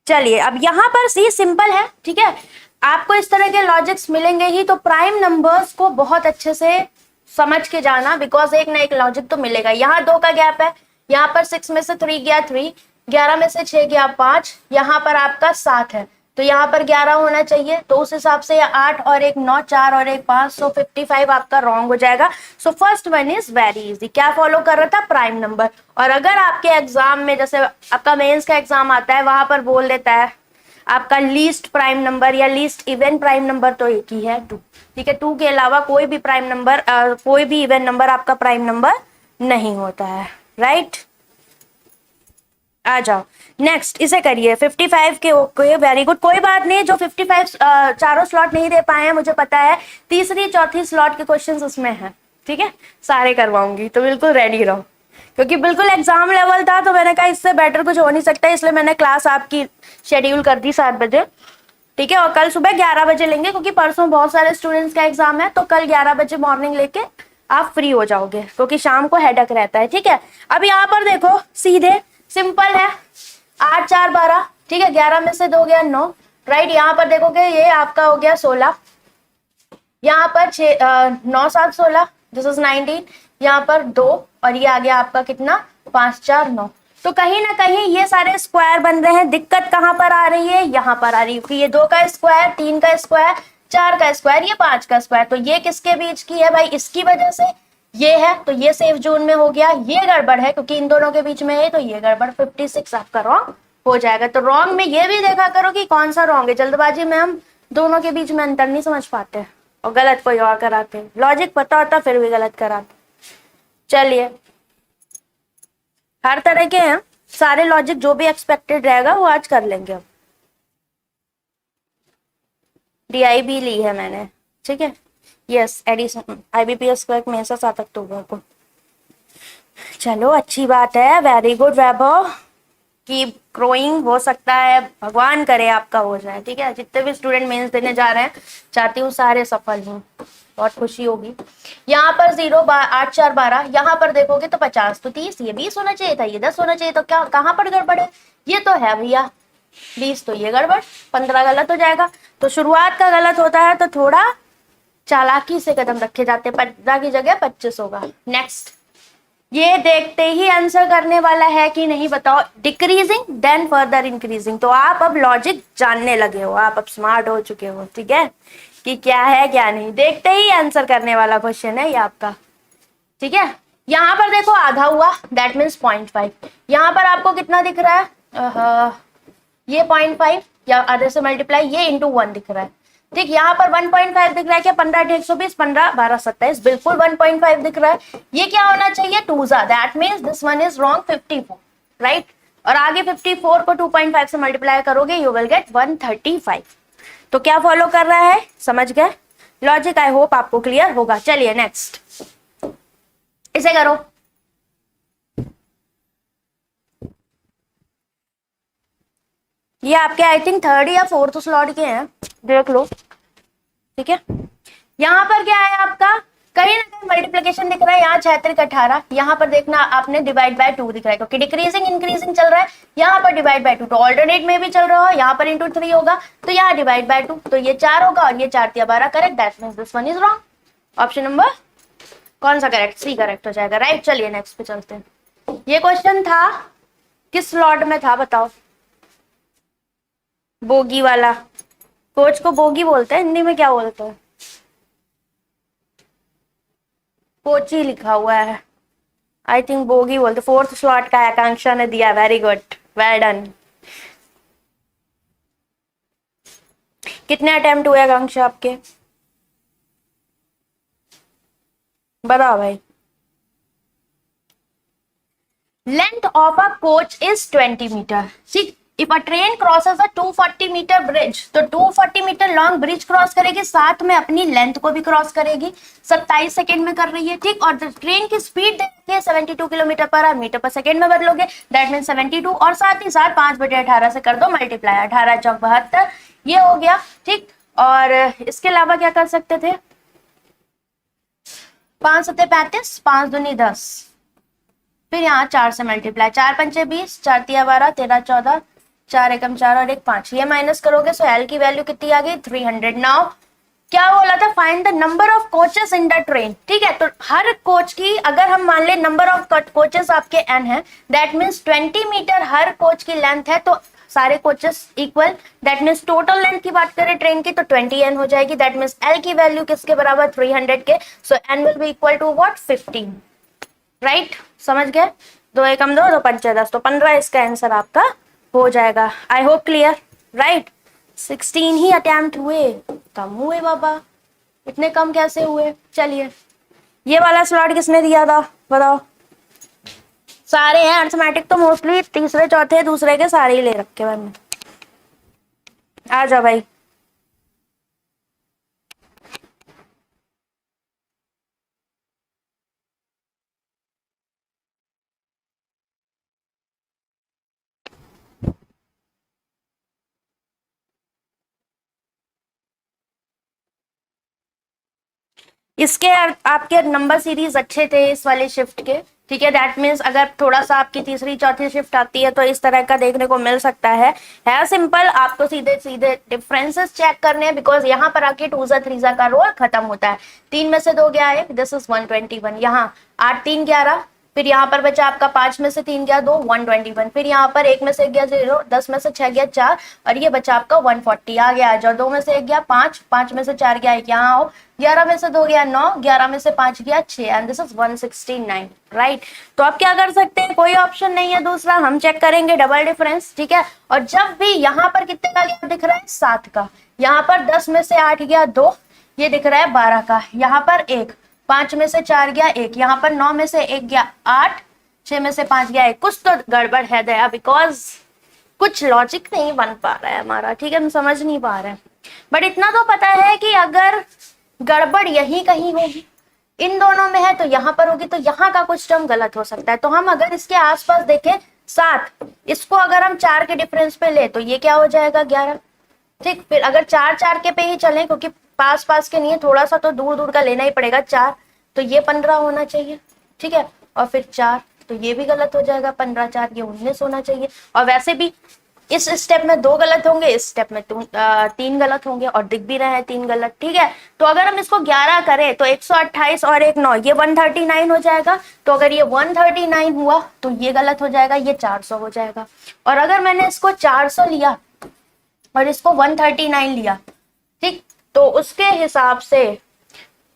चलिए अब यहाँ पर सी सिंपल है, ठीक है। आपको इस तरह के लॉजिक्स मिलेंगे ही, तो प्राइम नंबर्स को बहुत अच्छे से समझ के जाना, बिकॉज एक ना एक लॉजिक तो मिलेगा। यहाँ 2 का गैप है, यहाँ पर 6 में से 3 गया 3, 11 में से 6 गया 5, यहाँ पर आपका 7 है, तो यहाँ पर 11 होना चाहिए। तो उस हिसाब से 8 और 1 9, 4 और 1 5, सो 55 आपका रॉन्ग हो जाएगा। So first one is very easy. क्या फॉलो कर रहा था? Prime number. और अगर आपके एग्जाम में, जैसे आपका मेंस का एग्जाम आता है, वहां पर बोल देता है आपका लीस्ट प्राइम नंबर या लीस्ट इवन प्राइम नंबर, तो एक ही है 2, ठीक है। 2 के अलावा कोई भी प्राइम नंबर, कोई भी इवन नंबर आपका प्राइम नंबर नहीं होता है, राइट। आ जाओ नेक्स्ट, इसे करिए 55 के। ओके वेरी गुड, कोई बात नहीं, जो 55 चारों स्लॉट नहीं दे पाए हैं मुझे पता है, तीसरी चौथी स्लॉट के क्वेश्चंस उसमें हैं, ठीक है, सारे करवाऊंगी, तो बिल्कुल रेडी रहो। क्योंकि बिल्कुल एग्जाम लेवल था, तो मैंने कहा इससे बेटर कुछ हो नहीं सकता, इसलिए मैंने क्लास आपकी शेड्यूल कर दी 7 बजे, ठीक है। और कल सुबह 11 बजे लेंगे, क्योंकि परसों बहुत सारे स्टूडेंट्स का एग्जाम है, तो कल 11 बजे मॉर्निंग लेके आप फ्री हो जाओगे, क्योंकि शाम को हेडेक रहता है, ठीक है। अब यहाँ पर देखो, सीधे सिंपल है, 8 4 12, ठीक है, 11 में से 2 गया 9, राइट। यहाँ पर देखोगे ये आपका हो गया 16, यहाँ पर 9 7 16, दिस इज 19, यहाँ पर 2, और ये आ गया आपका कितना, 5 4 9। तो कहीं ना कहीं ये सारे स्क्वायर बन रहे हैं। दिक्कत कहाँ पर आ रही है? यहाँ पर आ रही है, क्योंकि ये 2 का स्क्वायर, 3 का स्क्वायर, 4 का स्क्वायर, ये 5 का स्क्वायर, तो ये किसके बीच की है भाई? इसकी वजह से ये है, तो ये सेफ जोन में हो गया। ये गड़बड़ है क्योंकि इन दोनों के बीच में है, तो ये गड़बड़, 56 आपका रॉन्ग हो जाएगा। तो रॉन्ग में ये भी देखा करो कि कौन सा रॉन्ग है। जल्दबाजी में हम दोनों के बीच में अंतर नहीं समझ पाते और गलत कोई और कराते, लॉजिक पता होता फिर भी गलत कराते। चलिए, हर तरह के हैं सारे लॉजिक, जो भी एक्सपेक्टेड रहेगा वो आज कर लेंगे। अब डीआई भी ली है मैंने, ठीक है, यस, एडिशन IBPS क्लर्क में से 7 अक्टूबर को। चलो अच्छी बात है, वेरी गुड वैभव, कीप ग्रोइंग। हो सकता है भगवान करे आपका हो जाए, ठीक है। जितने भी स्टूडेंट मेंस देने जा रहे हैं, चाहती हूँ सारे सफल हों, बहुत खुशी होगी। यहाँ पर 0 8 4 12, यहाँ पर देखोगे तो 50, तो 30, ये 20 होना चाहिए था, ये 10 होना चाहिए, तो क्या कहाँ पर गड़बड़ है? ये तो है भैया 20, तो ये गड़बड़, 15 गलत हो जाएगा। तो शुरुआत का गलत होता है, तो थोड़ा चालाकी से कदम रखे जाते, 15 की जगह 25 होगा। नेक्स्ट, ये देखते ही आंसर करने वाला है कि नहीं बताओ। डिक्रीजिंग देन फर्दर इंक्रीजिंग, तो आप अब लॉजिक जानने लगे हो, आप अब स्मार्ट हो चुके हो, ठीक है, कि क्या है क्या नहीं। देखते ही आंसर करने वाला क्वेश्चन है ये आपका, ठीक है। यहाँ पर देखो आधा हुआ, दैट मीन्स 0.5। यहाँ पर आपको कितना दिख रहा है? ये 0.5 या आधे से मल्टीप्लाई, ये इंटू 1 दिख रहा है, ठीक। यहाँ पर 1.5 दिख रहा है क्या? 15 8 120, 15 12 27, बिल्कुल 1.5 दिख रहा है। ये क्या होना चाहिए? 2 जा, that means this one is wrong, 54, right. और आगे 54 को 2.5 से मल्टीप्लाई करोगे, यू विल गेट 135। तो क्या फॉलो कर रहा है? समझ गए लॉजिक? आई होप आपको क्लियर होगा। चलिए नेक्स्ट, इसे करो। ये आपके आई थिंक 3rd या 4th स्लॉट के हैं, देख लो, ठीक है। यहाँ पर क्या है आपका? कहीं ना कहीं मल्टीप्लिकेशन दिख रहा है, यहाँ 6 3 18, यहाँ पर देखना आपने डिवाइड बाय 2 दिख रहा है, क्योंकि डिक्रीजिंग इंक्रीजिंग चल रहा है। यहाँ पर डिवाइड बाय 2, तो ऑल्टरनेट में भी चल रहा है, यहाँ पर इंटू 3 होगा, तो यहाँ डिवाइड बाय 2, तो ये 4 होगा, और ये 4 3 12 correct, that means this one is wrong. Option number कौन सा करेक्ट? सी करेक्ट हो जाएगा, राइट। चलिए नेक्स्ट पे चलते हैं। ये क्वेश्चन था किस स्लॉट में था बताओ? बोगी वाला। कोच को बोगी बोलते हैं, हिंदी में क्या बोलते हैं? कोची लिखा हुआ है, आई थिंक बोगी बोलते। 4th स्लॉट का आकांक्षा ने दिया, वेरी गुड, वेल डन। कितने अटेम्प्ट हुए आकांक्षा आपके? बताओ भाई। Length of a coach is 20 metre. ठीक, if a train crosses a 240 metre bridge, तो 240 मीटर लॉन्ग ब्रिज क्रॉस करेगी, साथ में अपनी लेंथ को भी क्रॉस करेगी, 27 सेकंड में कर रही है, ठीक। और ट्रेन की स्पीड देखिए 72 किलोमीटर पर मीटर पर सेकंड में बदलोगे, दैट मीन 72, और साथ ही साथ 5/18 से कर दो मल्टीप्लाई, 18 चौक 72, ये हो गया, ठीक। और इसके अलावा क्या कर सकते थे? 5 सत्ते 35, 5 दूनी 10, फिर यहाँ 4 से मल्टीप्लाई, 4 पंचे 20, 4 तिया 12, 13 14, 4 एकम 4 और 1 5, ये माइनस करोगे सो एल की वैल्यू कितनी आ गई 300। नाउ क्या बोला था, find the number of coaches in the train. ठीक है, तो हर कोच की अगर हम मान ले नंबर ऑफ कोचेस आपके एन है, दैट मीन्स 20 मीटर हर कोच की लेंथ है, तो सारे coaches equal, that means total length की बात करें ट्रेन की तो 20 एन हो जाएगी, दैट मीन्स एल की वैल्यू किसके बराबर 300 के, so n will be equal to what 15। Right, समझ गए, 2 एकम 2 तो 5 10 तो 15 इसका आंसर आपका हो जाएगा। आई होप क्लियर। राइट, 16 ही अटेम्प्ट हुए, कम हुए बाबा, इतने कम कैसे हुए। चलिए, ये वाला स्लॉट किसने दिया था बताओ। सारे हैं अर्थमेटिक तो मोस्टली तीसरे चौथे दूसरे के सारे ही ले रखे मैंने। आ जाओ भाई। इसके आपके नंबर सीरीज अच्छे थे इस वाले शिफ्ट के। ठीक है, दैट मीन्स अगर थोड़ा सा आपकी तीसरी चौथी शिफ्ट आती है तो इस तरह का देखने को मिल सकता है सिंपल। आपको सीधे सीधे डिफरेंसेस चेक करने हैं, बिकॉज यहाँ पर आके 2 जा 3 जा का रोल खत्म होता है। 3 में से 2 गया है, दिस इज 121, यहाँ 8 3 11, फिर यहाँ पर बचा आपका 5 में से 3 गया 2 121, फिर यहाँ पर 1 में से 1 गया 0, 10 में से 6 गया 4 और ये बचा आपका 140। आ गया, आ जाओ, 2 में से 1 गया 5, 5 में से 4 गया 1, यहाँ आओ, 11 में से 2 गया 9, 11 में से 5 गया 6 एंड दिस इज 169। राइट, तो आप क्या कर सकते हैं, कोई ऑप्शन नहीं है दूसरा, हम चेक करेंगे डबल डिफरेंस। ठीक है, और जब भी यहाँ पर कितने का गैप दिख रहा है 7 का, यहाँ पर 10 में से 8 गया 2, ये दिख रहा है 12 का, यहाँ पर 1, 5 में से 4 गया 1, यहाँ पर 9 में से 1 गया 8, 6 में से 5 गया 1, कुछ तो गड़बड़ है दया, बिकॉज कुछ लॉजिक नहीं बन पा रहा है हमारा। ठीक है, हम समझ नहीं पा रहे हैं, बट इतना तो पता है कि अगर गड़बड़ यही कहीं होगी, इन दोनों में है तो यहाँ पर होगी, तो यहाँ का कुछ टर्म गलत हो सकता है। तो हम अगर इसके आसपास देखें 7, इसको अगर हम 4 के डिफरेंस पे ले तो ये क्या हो जाएगा 11। ठीक, फिर अगर 4 4 के पे ही चलें, क्योंकि पास पास के नहीं है, थोड़ा सा तो दूर दूर का लेना ही पड़ेगा 4, तो ये 15 होना चाहिए। ठीक है, और फिर 4 तो ये भी गलत हो जाएगा, 15 4 ये 19 होना चाहिए। और वैसे भी इस स्टेप में 2 गलत होंगे, इस स्टेप में 3 गलत होंगे, और दिख भी रहे हैं 3 गलत। ठीक है, तो अगर हम इसको 11 करें तो 128 और 1 9, ये 139 हो जाएगा। तो अगर ये 139 हुआ तो ये गलत हो जाएगा, ये 400 हो जाएगा। और अगर मैंने इसको 400 लिया और इसको 139 लिया, ठीक, तो उसके हिसाब से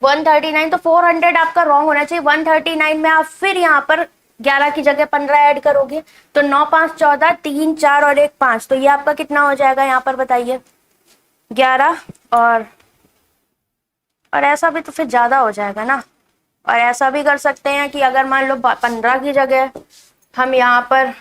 139 तो 400 आपका रॉन्ग होना चाहिए। 139 में आप फिर यहाँ पर 11 की जगह 15 ऐड करोगे तो 9 5 14, 3 4 और 1 5, तो ये आपका कितना हो जाएगा यहाँ पर बताइए 11। और ऐसा भी तो फिर ज्यादा हो जाएगा ना। और ऐसा भी कर सकते हैं कि अगर मान लो 15 की जगह हम यहाँ पर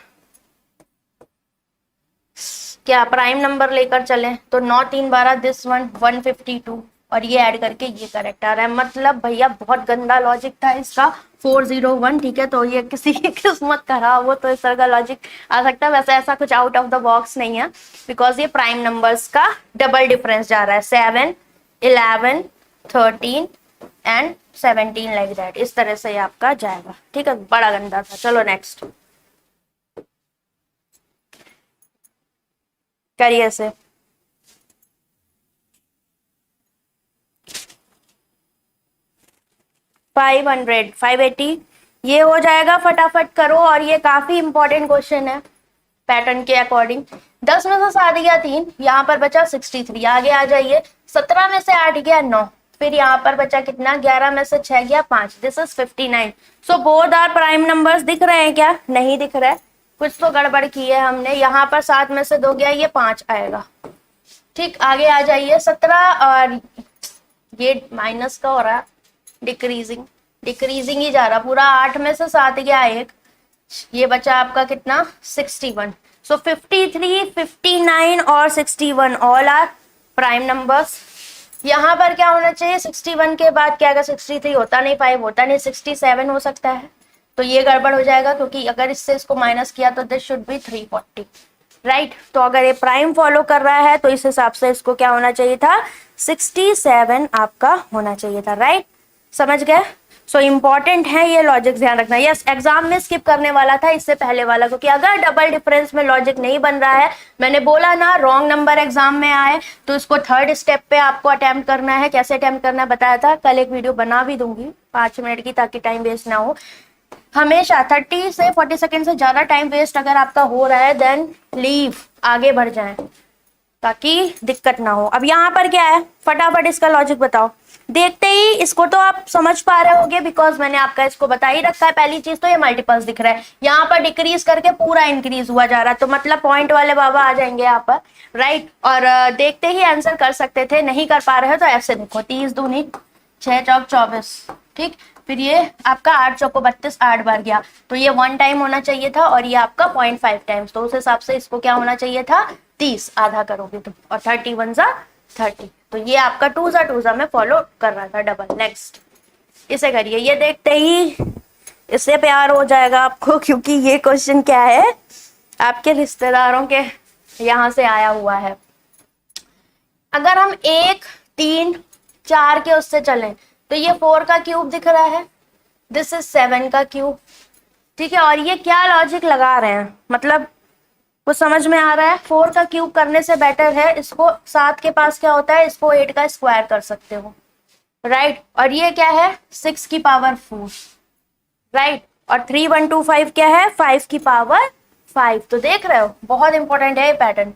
क्या प्राइम नंबर लेकर चलें तो 9 3 12, दिस 152 और ये ऐड करके ये करेक्ट आ रहा है। मतलब भैया बहुत गंदा लॉजिक था इसका 401। ठीक है, तो ये किसी की किस्मत खराब हो तो इस तरह का लॉजिक आ सकता है। वैसे ऐसा कुछ आउट ऑफ द बॉक्स नहीं है, बिकॉज ये प्राइम नंबर्स का डबल डिफरेंस जा रहा है, 7 11 13 एंड 17 लाइक दैट, इस तरह से आपका जाएगा। ठीक है, बड़ा गंदा था। चलो नेक्स्ट करिए से। $500 $580 ये हो जाएगा, फटाफट करो। और ये काफी इंपॉर्टेंट क्वेश्चन है पैटर्न के अकॉर्डिंग। 10 में से 7 गया 3, यहाँ पर बचा 63, आगे आ जाइए। 17 में से 8 गया 9, फिर यहाँ पर बचा कितना 11 में से 6 गया 5, this is 59। So both are prime numbers. दिख रहे हैं क्या, नहीं दिख रहा है, कुछ तो गड़बड़ की है हमने। यहाँ पर 7 में से 2 गया, ये 5 आएगा। ठीक, आगे आ जाइए। 17 और ये माइनस का हो रहा है, डिक्रीजिंग ही जा रहा पूरा। 8 में से 7 गया 1, ये बचा आपका कितना 61। सो 53 59 और 61 ऑल आर प्राइम नंबर्स। यहाँ पर क्या होना चाहिए 61 के बाद क्या, अगर 63 होता नहीं, 5 होता नहीं, 67 हो सकता है, तो ये गड़बड़ हो जाएगा, क्योंकि अगर इससे इसको माइनस किया तो दिस शुड बी 340। राइट, तो अगर ये प्राइम फॉलो कर रहा है तो इस हिसाब से इसको क्या होना चाहिए था 67 आपका होना चाहिए था। राइट, समझ गए। सो इम्पॉर्टेंट है ये लॉजिक, ध्यान रखना। यस, एग्जाम में स्किप करने वाला था इससे पहले वाला, क्योंकि अगर डबल डिफरेंस में लॉजिक नहीं बन रहा है, मैंने बोला ना रॉन्ग नंबर एग्जाम में आए तो इसको थर्ड स्टेप पे आपको अटेम्प्ट करना है। कैसे अटेम्प्ट करना है बताया था, कल एक वीडियो बना भी दूंगी 5 मिनट की, ताकि टाइम वेस्ट ना हो। हमेशा 30 से 40 सेकेंड से ज्यादा टाइम वेस्ट अगर आपका हो रहा है, देन लीव, आगे बढ़ जाए ताकि दिक्कत ना हो। अब यहाँ पर क्या है, फटाफट इसका लॉजिक बताओ। देखते ही इसको तो आप समझ पा रहे होगे, बिकॉज मैंने आपका इसको बता ही रखा है। पहली चीज तो ये मल्टीपल्स दिख रहा है, यहाँ पर डिक्रीज करके पूरा इंक्रीज हुआ जा रहा है, तो मतलब पॉइंट वाले बाबा आ जाएंगे यहाँ पर, राइट। और देखते ही आंसर कर सकते थे, नहीं कर पा रहे हो तो ऐसे देखो, 30 दूनी 6 चौक 24, ठीक। फिर ये आपका 8 चौको 32, 8 बार गया, तो ये 1 टाइम होना चाहिए था, और ये आपका 0.5 टाइम्स, तो उस हिसाब से इसको क्या होना चाहिए था, 30 आधा करोगे तो, और 31 जा 30, तो ये आपका 2 जा में फॉलो कर रहा था डबल। नेक्स्ट इसे करिए, ये देखते ही इससे प्यार हो जाएगा आपको, क्योंकि ये क्वेश्चन क्या है, आपके रिश्तेदारों के यहां से आया हुआ है। अगर हम 1 3 4 के उससे चलें तो ये 4 का क्यूब दिख रहा है, दिस इज 7 का क्यूब, ठीक है। और ये क्या लॉजिक लगा रहे हैं, मतलब कुछ समझ में आ रहा है। 4 का क्यूब करने से बेटर है, इसको 7 के पास क्या होता है, इसको 8 का स्क्वायर कर सकते हो, राइट। और ये क्या है, 6 की पावर 4, राइट। और 3 1 2 5 क्या है, 5 की पावर 5, तो देख रहे हो बहुत इंपॉर्टेंट है ये पैटर्न,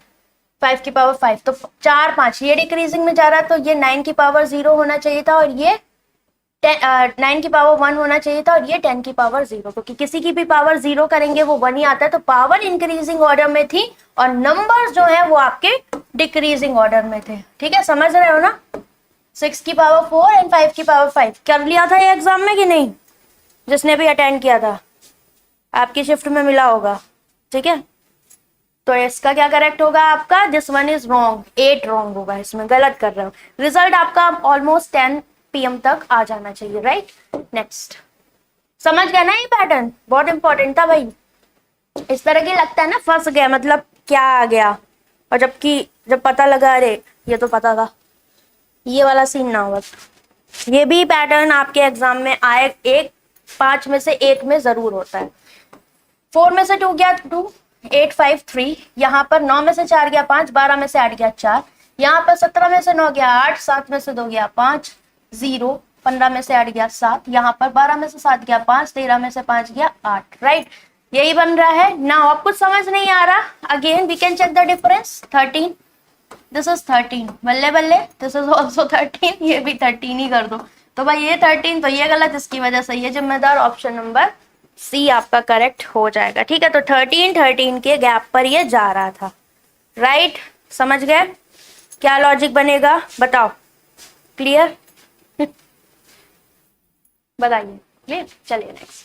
5 की पावर 5, तो 4 5 ये डिक्रीजिंग में जा रहा है, तो ये 9 की पावर 0 होना चाहिए था, और ये 9 की पावर 1 होना चाहिए था, और ये 10 की पावर 0, क्योंकि किसी की भी पावर 0 करेंगे वो 1 ही आता है, तो पावर इंक्रीजिंग ऑर्डर में थी और नंबर्स जो है वो आपके डिक्रीजिंग ऑर्डर में थे, ठीक है, समझ रहे हो ना। 6 की पावर 4 एंड 5 की पावर 5 कर लिया था ये एग्जाम में कि नहीं, जिसने भी अटेंड किया था आपकी शिफ्ट में मिला होगा, ठीक है। तो इसका क्या करेक्ट होगा आपका, this one is wrong, 8 wrong होगा, इसमें गलत कर रहे हो। रिजल्ट आपका ऑलमोस्ट 10 PM तक आ जाना चाहिए, राइट। नेक्स्ट समझ गया ना, ये पैटर्न बहुत इंपॉर्टेंट था भाई। इस तरह की लगता है ना फंस गया, मतलब क्या आ गया, और जबकि जब पता लगा अरे ये तो पता था, ये वाला सीन ना हो। ये भी पैटर्न आपके एग्जाम में आए, 5 में से 1 में जरूर होता है। 4 में से 2 गया 2, 8 5 3, यहाँ पर 9 में से 4 गया 5, 12 में से 8 गया 4, यहाँ पर 17 में से 9 गया 8, 7 में से 2 गया 5 0, 15 में से 8 गया 7, यहाँ पर 12 में से 7 गया 5, 13 में से 5 गया 8, राइट। यही बन रहा है ना। अब कुछ समझ नहीं आ रहा, again we can check the difference. 13, this is 13, बल्ले बल्ले, दिस इज ऑल्सो 13, ये भी 13 ही कर दो, तो भाई ये 13, तो ये गलत, इसकी वजह से ये जिम्मेदार ऑप्शन नंबर सी आपका करेक्ट हो जाएगा, ठीक है। तो 13 के गैप पर ये जा रहा था, राइट। समझ गए क्या लॉजिक बनेगा, बताओ, क्लियर बताइए, क्लियर। चलिए नेक्स्ट।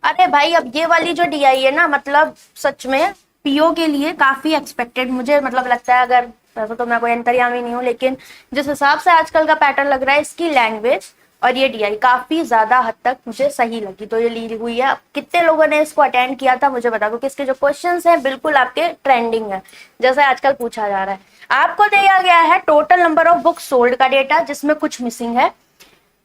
अरे भाई अब ये वाली जो DI है ना, मतलब सच में PO के लिए काफी एक्सपेक्टेड मुझे मतलब लगता है, अगर वैसे तो मैं कोई अंतर्यामी नहीं हूँ, लेकिन जिस हिसाब से आजकल का पैटर्न लग रहा है, इसकी लैंग्वेज और ये DI काफी ज्यादा हद तक मुझे सही लगी, तो ये ली हुई है। कितने लोगों ने इसको अटेंड किया था मुझे बताओ, क्योंकि इसके जो क्वेश्चंस हैं बिल्कुल आपके ट्रेंडिंग है, जैसे आजकल पूछा जा रहा है। आपको दिया गया है total number of book sold का डेटा, जिसमें कुछ मिसिंग है,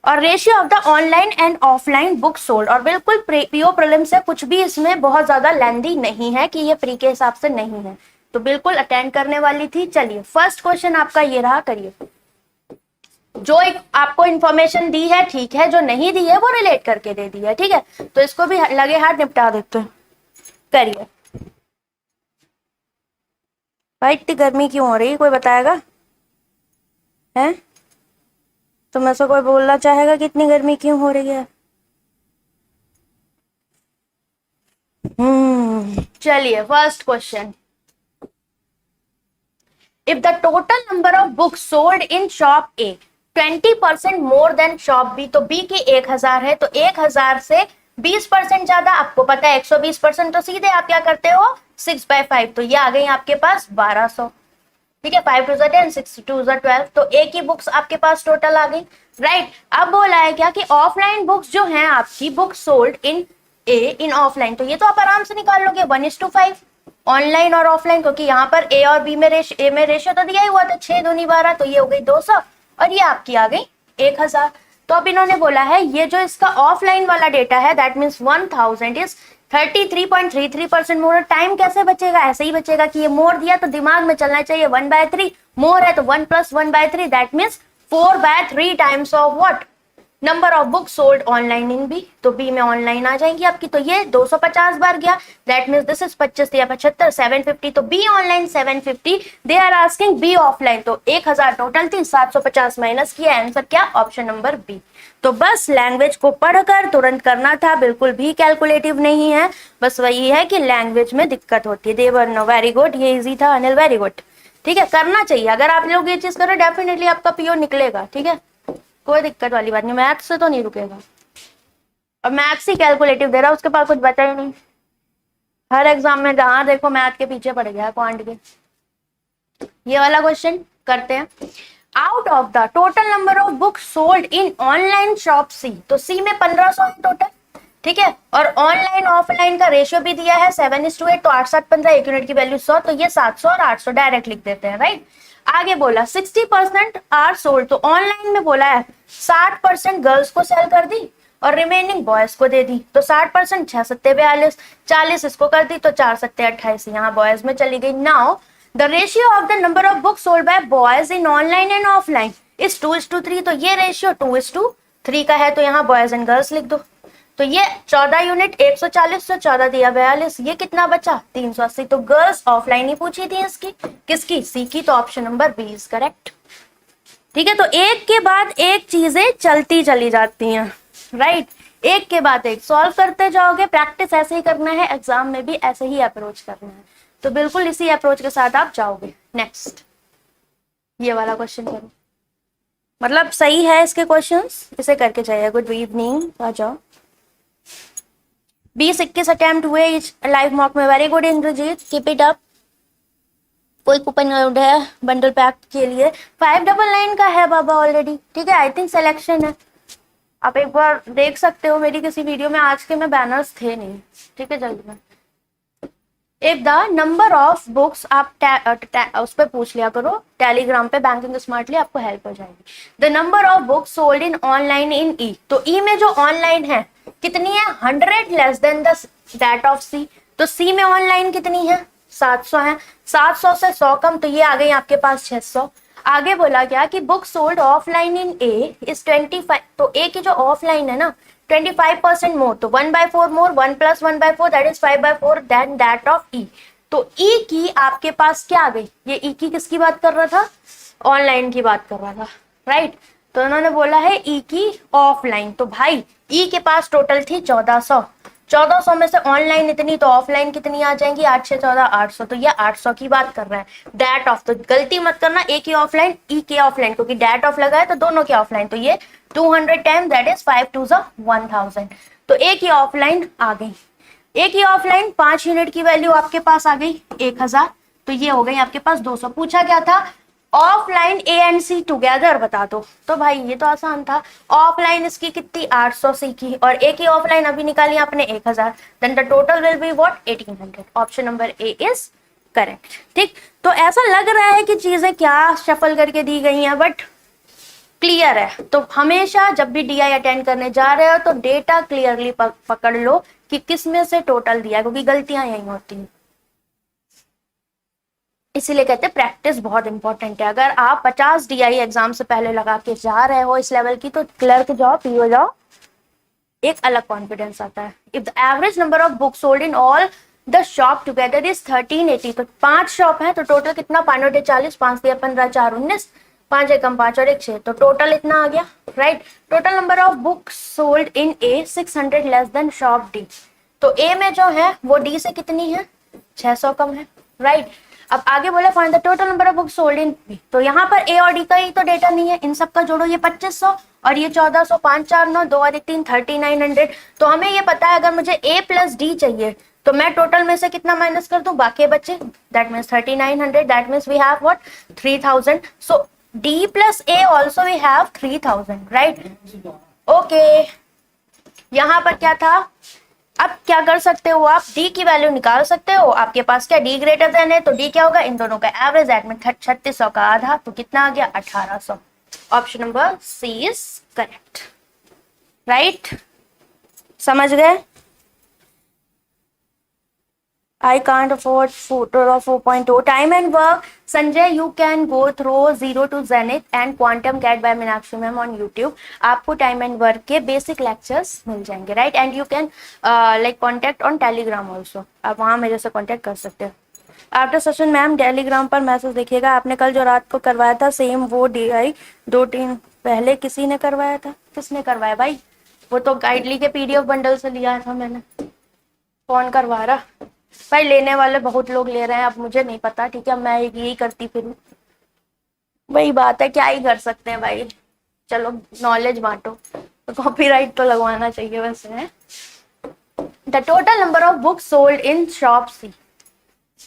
और ratio of the online and offline book sold, और बिल्कुल PO प्रीलिम्स से कुछ भी इसमें बहुत ज्यादा लेंदी नहीं है कि ये प्री के हिसाब से नहीं है, तो बिल्कुल अटेंड करने वाली थी। चलिए फर्स्ट क्वेश्चन आपका ये रहा, करिए। जो आपको इंफॉर्मेशन दी है ठीक है, जो नहीं दी है वो रिलेट करके दे दी है, ठीक है, तो इसको भी लगे हाथ निपटा देते हैं। करिए भाई, इतनी गर्मी क्यों हो रही है, कोई बताएगा है, तो मैं से कोई बोलना चाहेगा कि इतनी गर्मी क्यों हो रही है। चलिए first question, if the total number of books sold in shop A 20% more than shop B, तो बी की 1000 है, तो 1000 से 20% ज्यादा, आपको पता है 120%, तो सीधे आप क्या करते हो 6/5, तो ये आ गई आपके पास 1200, ठीक है। 5 2 10, 6 2 12, तो ए की बुक्स आपके पास टोटल आ गई, राइट। अब बोला है क्या कि ऑफलाइन बुक्स जो हैं आपकी, book sold in A in offline, तो ये तो आप आराम से निकाल लोगे 1:5 ऑनलाइन और ऑफलाइन, क्योंकि यहाँ पर ए और बी में ए में रेशियो तो दिया ही हुआ था 6 दूनी 12, तो ये हो गई 200, और ये आपकी आ गई 1000। तो अब इन्होंने बोला है ये जो इसका ऑफलाइन वाला डेटा है that means 1000 is 33.33% more. Time कैसे बचेगा, ऐसे ही बचेगा कि ये मोर दिया तो दिमाग में चलना चाहिए 1/3, मोर है तो 1 + 1/3 that means 4/3 times of what, number of book sold online in B. तो बी में ऑनलाइन आ जाएंगी आपकी, तो ये 250 बार गया दैट मीन्स दिस इज 25 या 75 750, तो B online 750। They are asking B offline, तो 1000 टोटल थी, 750 माइनस किया, आंसर क्या, ऑप्शन नंबर बी। तो बस लैंग्वेज को पढ़कर तुरंत करना था, बिल्कुल भी कैलकुलेटिव नहीं है, बस वही है कि लैंग्वेज में दिक्कत होती है। देवर नो, वेरी गुड, ये इजी था अनिल, वेरी गुड। ठीक है, करना चाहिए, अगर आप लोग ये चीज करो डेफिनेटली आपका पीओ निकलेगा। ठीक है, कोई दिक्कत वाली बात नहीं, मैथ्स से तो नहीं रुकेगा। और मैथ्स ही कैलकुलेटिव दे रहा है, उसके पास कुछ बचा ही नहीं। हर एग्जाम में जहां देखो मैथ के पीछे पड़ गया क्वांट के। ये वाला क्वेश्चन करते हैं। Out of the total number of book sold in online shop C, तो सी में 1500 है टोटल। ठीक है, और ऑनलाइन ऑफलाइन का रेशियो भी दिया है 7:8, तो 8 7 15, एक यूनिट की वैल्यू 100, तो ये 700 और 800 डायरेक्ट लिख देते हैं, राइट। आगे बोला 60% आर सोल्ड, तो ऑनलाइन में बोला है 60% गर्ल्स को सेल कर दी और रिमेनिंग बॉयज को दे दी, तो 60% 6 7 42, 40 इसको कर दी, तो 4 7 28 यहाँ बॉयज में चली गई। Now the ratio of the number of book sold by boys in online and offline is 2:3, तो ये रेशियो 2:3 का है, तो यहाँ बॉयज एंड गर्ल्स लिख दो। तो ये 14 यूनिट 140, तो 14 दिया 42, ये कितना बचा 380, तो गर्ल्स ऑफलाइन ही पूछी थी इसकी, किसकी, सी की, तो option number B is correct. ठीक है, तो एक के बाद एक चीजें चलती चली जाती हैं, राइट, एक के बाद एक सॉल्व करते जाओगे, प्रैक्टिस ऐसे ही करना है, एग्जाम में भी ऐसे ही अप्रोच करना है, तो बिल्कुल इसी अप्रोच के साथ आप जाओगे। नेक्स्ट ये वाला क्वेश्चन करो, मतलब सही है इसके क्वेश्चंस, इसे करके जाइए। गुड इवनिंग, आ जाओ। 20-21 अटेम्प्ट हुए लाइव मॉक में, very good Indrajeet, keep it up. कोई कूपन है बंडल पैक के लिए, 599 का है बाबा ऑलरेडी। ठीक है, आई थिंक सिलेक्शन है, आप एक बार देख सकते हो मेरी किसी वीडियो में, आज के में बैनर्स थे नहीं। ठीक है, जल्दी में if the number of books, आप उस पर पूछ लिया करो टेलीग्राम पे, बैंकिंग स्मार्टली आपको हेल्प हो जाएगी। The number of books sold in online in E, तो ई में जो ऑनलाइन है कितनी है, 100 less than the that of C, तो सी में ऑनलाइन कितनी है 700 है, 700 से 100 कम, तो ये आ गई आपके पास 600। आगे बोला गया कि book sold offline in A is 25, तो ए की जो ऑफलाइन है ना 25% मोर, तो 1/4 more, 1 + 1/4 that is 5/4 than that of E. तो ई की आपके पास क्या आ गई, ये ई की किसकी बात कर रहा था, ऑनलाइन की बात कर रहा था, राइट। तो उन्होंने बोला है ई की ऑफलाइन, तो भाई ई के पास टोटल थी 1400, 1400 में से ऑनलाइन इतनी, तो ऑफलाइन कितनी आ जाएंगी, 8 6 14 800, तो ये 800 की बात कर रहा है। दैट ऑफ, तो गलती मत करना, ए की ऑफलाइन ई के ऑफलाइन, क्योंकि दैट ऑफ लगा है तो दोनों के ऑफलाइन, तो ये 200 टाइम दैट इज 5 2 1000, तो ए की ऑफलाइन आ गई। ए की ऑफलाइन 5 यूनिट की वैल्यू आपके पास आ गई 1000, तो ये हो गई आपके पास 200। पूछा क्या था, offline A and C together बता दो, तो भाई ये तो आसान था, ऑफलाइन इसकी कितनी 800 सी की, और ए की ऑफलाइन अभी निकाली आपने 1000, then the total will be what 1800, option number A is correct. ठीक, तो ऐसा लग रहा है कि चीजें क्या शफल करके दी गई हैं, बट क्लियर है। तो हमेशा जब भी डीआई अटेंड करने जा रहे हो तो डेटा क्लियरली पकड़ लो कि किस में से टोटल दिया है, क्योंकि गलतियां यही होती हैं, इसीलिए कहते हैं प्रैक्टिस बहुत इंपॉर्टेंट है। अगर आप 50 डीआई एग्जाम से पहले लगा के जा रहे हो इस लेवल की, तो क्लर्क जाओ, पीओ जाओ, एक अलग कॉन्फिडेंस आता है। If the average number of book sold in all the shop together is 1380, तो 5 शॉप है, तो टोटल कितना 5 40, 5 दिया 15, 4 19, 5 एकम 5 और 1 6, तो टोटल इतना आ गया, right. Total number of book sold in A 600 less than shop D, तो ए में जो है वो डी से कितनी है 600 कम है, राइट। अब आगे बोला find the total number of books sold in B, तो यहाँ पर ए और डी का ही तो डेटा नहीं है, इन सब का जोड़ो, ये 2500 और ये 1400, 5 4 9 2 और 1 3 3900, तो हमें ये पता है अगर मुझे ए प्लस डी चाहिए तो मैं टोटल में से कितना माइनस कर दूं, बाकी बचे, that means 3900, that means we have what 3000, so D plus A also we have 3000, right. Okay, यहाँ पर क्या था, अब क्या कर सकते हो आप, डी की वैल्यू निकाल सकते हो, आपके पास क्या डी ग्रेटर देन है, तो डी क्या होगा, इन दोनों का एवरेज, दैट में 3600 का आधा, तो कितना आ गया 1800, option number C is correct, right? समझ गए? I can't afford Futura 4.0. Time and work, Sanjay, you can go through Zero to Zenith and Quantum Cat by Meenakshi Ma'am on YouTube. आपको टाइम एंड वर्क के basic lectures मिल जाएंगे, right? And you can like contact on Telegram also, आप वहाँ मेरे से contact कर सकते हो। आफ्टर सेशन मैम टेलीग्राम पर मैसेज देखिएगा। आपने कल जो रात को करवाया था सेम वो DI 2-3 पहले किसी ने करवाया था। किसने करवाया भाई? वो तो गाइडली के PDF बंडल से लिया था मैंने। कौन करवा रहा भाई? लेने वाले बहुत लोग ले रहे हैं, अब मुझे नहीं पता, ठीक है? मैं यही करती फिर वही बात है, क्या ही कर सकते हैं भाई। चलो नॉलेज बांटो, तो कॉपीराइट तो लगवाना चाहिए वैसे है। The total number of books sold in shop C,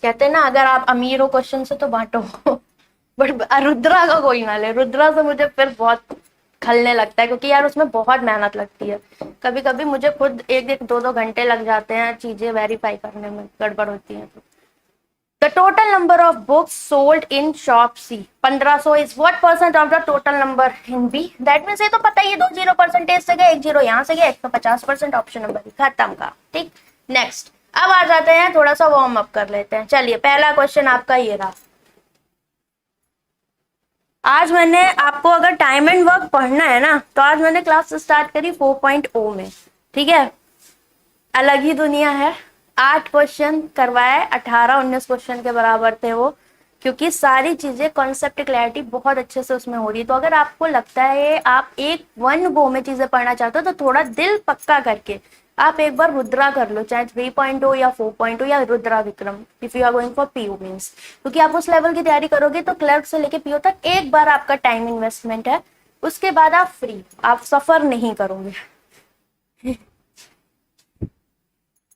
कहते हैं ना अगर आप अमीर हो क्वेश्चन से तो बांटो बट रुद्रा का कोई ना ले, रुद्रा से मुझे फिर बहुत खलने लगता है, क्योंकि यार उसमें बहुत मेहनत लगती है। कभी कभी मुझे खुद 1-2 घंटे लग जाते हैं चीजें वेरीफाई करने में, गड़बड़ होती है। The total number of books sold in shop C 1500 is what percent of the total number in B? That means ये तो पता ही है, 2 0 परसेंटेज से गए, 1 0 यहाँ से गया, 150% ऑप्शन नंबर खत्म का, ठीक? नेक्स्ट, अब आ जाते हैं, थोड़ा सा वार्म अप कर लेते हैं। चलिए पहला क्वेश्चन आपका ये रहा। आज मैंने आपको अगर टाइम एंड वर्क पढ़ना है ना, तो आज मैंने क्लास स्टार्ट करी 4.0 में, ठीक है? अलग ही दुनिया है। 8 क्वेश्चन करवाए, 18-19 क्वेश्चन के बराबर थे वो, क्योंकि सारी चीजें कॉन्सेप्ट क्लैरिटी बहुत अच्छे से उसमें हो रही है। तो अगर आपको लगता है आप एक वन गो में चीजें पढ़ना चाहते हो, तो थोड़ा दिल पक्का करके आप एक बार रुद्रा कर लो, चाहे 3.0 या 4.0 या Rudra Vikram, if you are going for PO means, क्योंकि आप उस लेवल की तैयारी करोगे तो क्लर्क से लेके PO तक एक बार आपका टाइम इन्वेस्टमेंट है, उसके बाद आप फ्री, आप सफर नहीं करोगे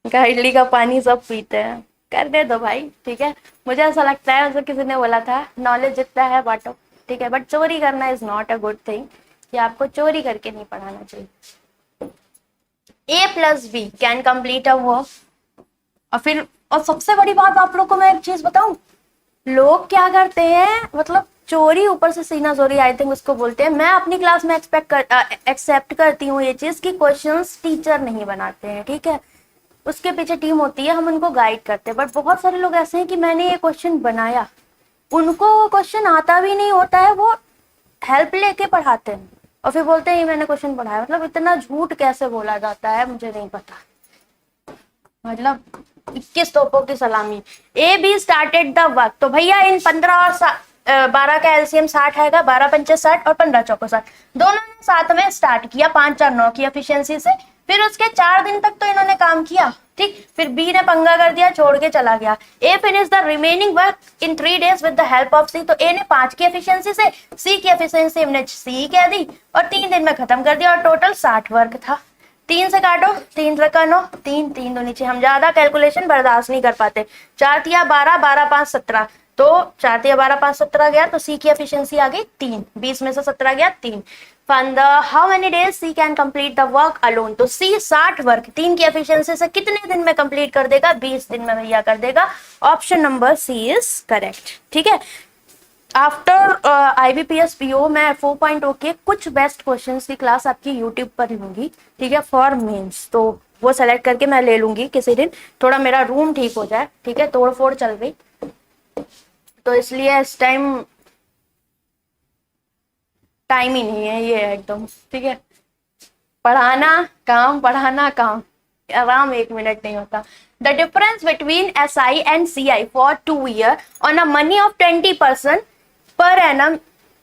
गाइडली का पानी सब पीते हैं, कर दे दो भाई, ठीक है? मुझे ऐसा लगता है, जैसे किसी ने बोला था, नॉलेज जितना है बांटो, ठीक है? बट चोरी करना is not a good thing, कि आपको चोरी करके नहीं पढ़ाना चाहिए। A + B can complete a work. और सबसे बड़ी बात आप लोग को मैं एक चीज बताऊं, लोग क्या करते हैं, मतलब चोरी ऊपर से सीना चोरी, आई थिंक उसको बोलते हैं। मैं अपनी क्लास में एक्सेप्ट करती हूँ ये चीज कि क्वेश्चंस टीचर नहीं बनाते हैं, ठीक है? उसके पीछे टीम होती है, हम उनको गाइड करते हैं। बट बहुत सारे लोग ऐसे हैं कि मैंने ये क्वेश्चन बनाया, उनको क्वेश्चन आता भी नहीं होता है, वो हेल्प लेके पढ़ाते हैं और फिर बोलते हैं ये मैंने क्वेश्चन पढ़ाया। मतलब इतना झूठ कैसे बोला जाता है मुझे नहीं पता, मतलब 21 तोपों की सलामी। AB स्टार्टेड द वर्क, तो भैया इन 15 और 12 का LCM 60 आएगा, 12 पंचे 60 और 15 चौको 60, दोनों ने साथ में स्टार्ट किया 5-4-9 की एफिशिएंसी से। फिर उसके 4 दिन तक तो इन्होंने काम किया, ठीक? फिर B ने पंगा कर दिया, छोड़ के चला गया। A finish the remaining work in 3 days with the help of C, तो A ने 5 की एफिशिएंसी से C की एफिशिएंसी हमने C कह दी और 3 दिन में खत्म कर दिया, और टोटल 60 वर्क था। 3 से काटो, 3 रका 9, 3 दो नीचे, हम ज्यादा कैलकुलेशन बर्दाश्त नहीं कर पाते। 4 तिया 12, 12 5 17, तो 4 तिया 12 5 17 गया, तो C की एफिशिएंसी आ गई 3, 20 में से 17 गया 3। Find the how many days C can complete the work alone, तो C 60 वर्क 3 की एफिशिएंसी से कितने दिन में कंप्लीट कर देगा? 20 दिन में भैया कर देगा। Option number C is correct, ठीक है? आफ्टर IBPS PO मैं 4.0 के कुछ बेस्ट क्वेश्चंस की क्लास आपकी यूट्यूब पर लूंगी, ठीक है? फॉर मेंस, तो वो सेलेक्ट करके मैं ले लूंगी किसी दिन, थोड़ा मेरा रूम ठीक हो जाए, ठीक है? तोड़ फोड़ चल गई, तो इसलिए इस टाइम ही नहीं है ये एकदम, ठीक है? पढ़ाना काम, आराम 1 मिनट नहीं होता। The difference between SI and CI for 2 year on a money of 20% per annum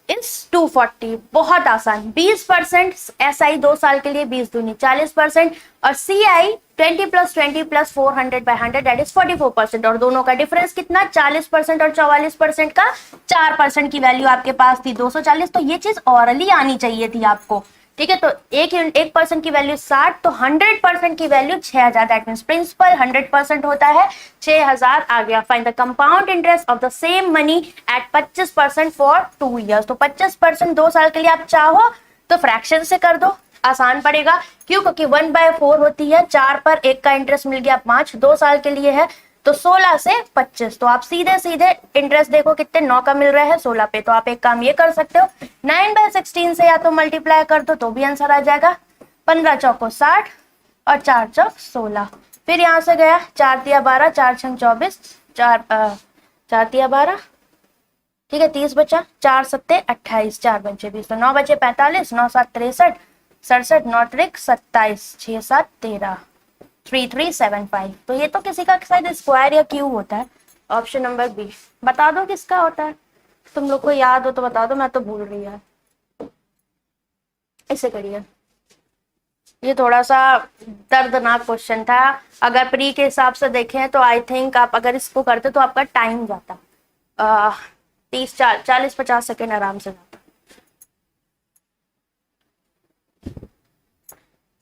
is 240। बहुत आसान, 20% SI 2 साल के लिए 20 दूनी 40%, और CI 20 + 20 + 400/100 दैट इज 44%, और दोनों का डिफरेंस कितना? 40% और 44% का 4% की वैल्यू आपके पास थी 240, तो ये चीज ऑरली आनी चाहिए थी आपको, ठीक है? तो 1% की वैल्यू 60, तो 100% की वैल्यू 6000, दैट मींस प्रिंसिपल 100% होता है 6000 आ गया। Find the compound interest of the same money at 25% for 2 years, तो 25% 2 साल के लिए आप चाहो तो फ्रैक्शन से कर दो, आसान पड़ेगा। क्यों? क्योंकि 1/4 होती है, 4 पर 1 का इंटरेस्ट मिल गया 5, 2 साल के लिए है, तो 16 से 25, तो आप सीधे सीधे इंटरेस्ट देखो कितने 9 का मिल रहा है 16 पे, तो आप एक काम ये कर सकते हो 9/16 से या तो मल्टीप्लाई कर दो तो भी आंसर आ जाएगा। 15 चौको 60 और 4 चौक 16, फिर यहाँ से गया 4 तिया 12, 4 छंग 24, 4 तिया 12, ठीक है 30 बचा, 4 सत्ते 28, 4 बचे 20, तो 9 बचे 45, 9 7 63, 67, 9 त्रिक 27, 6 7 13, 3375। तो ये तो किसी का शायद स्क्वायर या क्यूब होता है। ऑप्शन नंबर बी, बता दो किसका होता है, तुम लोग को याद हो तो बता दो, मैं तो भूल रही है। इसे करिए, ये थोड़ा सा दर्दनाक क्वेश्चन था। अगर प्री के हिसाब से देखें तो आई थिंक आप अगर इसको करते तो आपका टाइम जाता 40-50 सेकेंड आराम से जाता।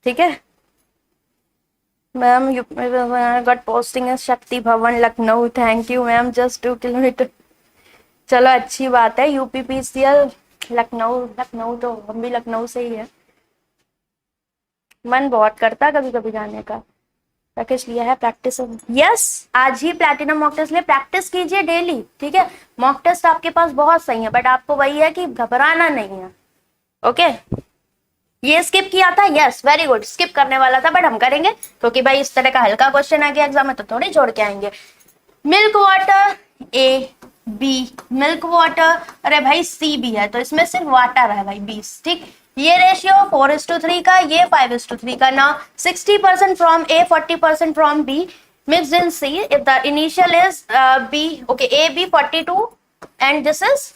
ठीक है मैम, गट पोस्टिंग है शक्ति भवन Lucknow, thank you ma'am, just 2 kilometre. चलो अच्छी बात है, यूपीपीसीएल लखनऊ, लखनऊ तो हम भी लखनऊ से ही है, मन बहुत करता कभी कभी जाने का। पैकेज लिया है प्रैक्टिस, यस आज ही प्लैटिनम मॉक टेस्ट लिए, प्रैक्टिस कीजिए डेली, ठीक है। मॉक टेस्ट आपके पास बहुत सही है, बट आपको वही है कि घबराना नहीं है, ओके। ये स्किप किया था, यस वेरी गुड, स्किप करने वाला था बट हम करेंगे क्योंकि भाई इस तरह का हल्का क्वेश्चन आ गया एग्जाम में तो थोड़ी छोड़ के आएंगे। Milk water A B, milk water, अरे भाई सी भी है तो इसमें सिर्फ वाटर है भाई 20, ठीक। ये रेशियो 4:3 का, ये 5:3 का। ना 60% from A, 40% from B, mixed in C if the initial is B, okay A B 42 and this is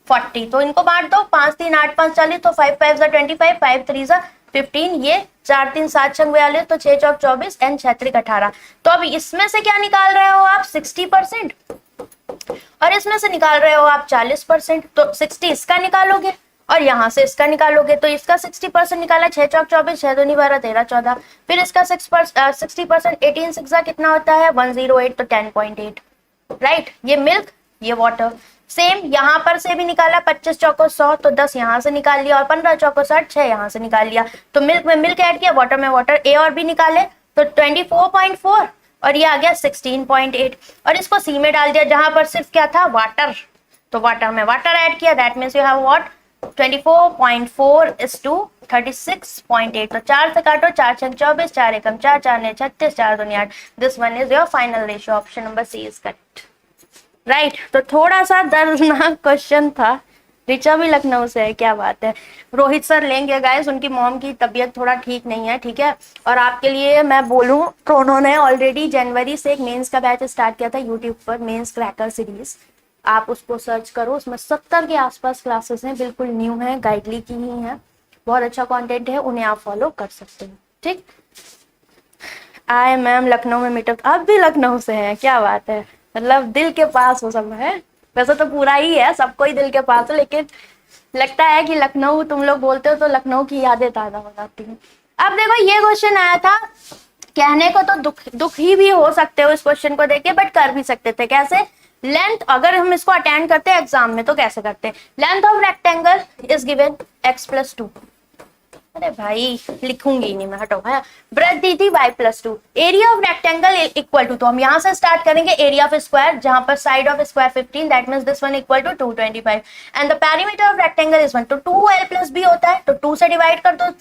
40, तो इनको बांट दो, 5 3 8 5 40, तो 5 5 25, 5 3 15, ये 4 3 7 6 42, तो 6 चौक 24 एंड 6 3 18। तो अब इसमें से क्या निकाल रहे हो आप 60% और इसमें से निकाल रहे हो आप 40%, तो 60 इसका निकालोगे और यहाँ से इसका निकालोगे, तो इसका 60% निकाला, 6 चौक 24, 6 दूनी 12, 13 14, फिर इसका 60%, 18 6 कितना होता है 108, तो 10.8, राइट। ये मिल्क, ये वाटर, सेम यहाँ पर से भी निकाला, 25 चौको 100, तो 10 यहाँ से निकाल लिया, और 15 चौको 60, 6 यहाँ से निकाल लिया, तो मिल्क में मिल्क ऐड किया, वाटर में वाटर, ए और बी निकाले तो 24.4 और ये आ गया 16.8, और इसको सी में डाल दिया जहां पर सिर्फ क्या था वाटर, तो वाटर में वाटर ऐड किया, that means you have what 24.4 is to 36.8, तो 4 से काटो, 4 छंग 24, 4 एकम 4, 4 ने 36, 4 दूनी 8, this one is your final ratio, option number C is correct, right. तो थोड़ा सा दर्दनाक क्वेश्चन था, रिचा भी लखनऊ से है, क्या बात है। रोहित सर लेंगे गाइस, उनकी मॉम की तबीयत थोड़ा ठीक नहीं है, ठीक है। और आपके लिए मैं बोलूं तो उन्होंने ऑलरेडी जनवरी से एक मेंस का बैच स्टार्ट किया था यूट्यूब पर, मेंस क्रैकर सीरीज, आप उसको सर्च करो, उसमें 70 के आसपास क्लासेस हैं, बिल्कुल न्यू है, गाइडली की ही है, बहुत अच्छा कंटेंट है, उन्हें आप फॉलो कर सकते हैं, ठीक। आए मैम लखनऊ में मीटअप, अब भी लखनऊ से है, क्या बात है, मतलब दिल के पास हो सब है, वैसे तो पूरा ही है, सबको ही दिल के पास है, लेकिन लगता है कि लखनऊ तुम लोग बोलते हो तो लखनऊ की यादें ताजा हो जाती हैं। अब देखो ये क्वेश्चन आया था, कहने को तो दुख ही भी हो सकते हो इस क्वेश्चन को देख के, बट कर भी सकते थे, कैसे, लेंथ, अगर हम इसको अटेंड करते हैं एग्जाम में तो कैसे करते हैं, length of rectangle is given x+2, अरे भाई लिखूंगी नहीं मैं, हटो है, ब्रेथ दी थी y+2, area of rectangle equal to, तो हम यहाँ से स्टार्ट करेंगे एरिया ऑफ स्क्वायर, जहां पर side of square 15, that means this one equal to 225, and the perimeter of rectangle is 1, तो 2l+b होता है, तो 2 से डिवाइड कर दो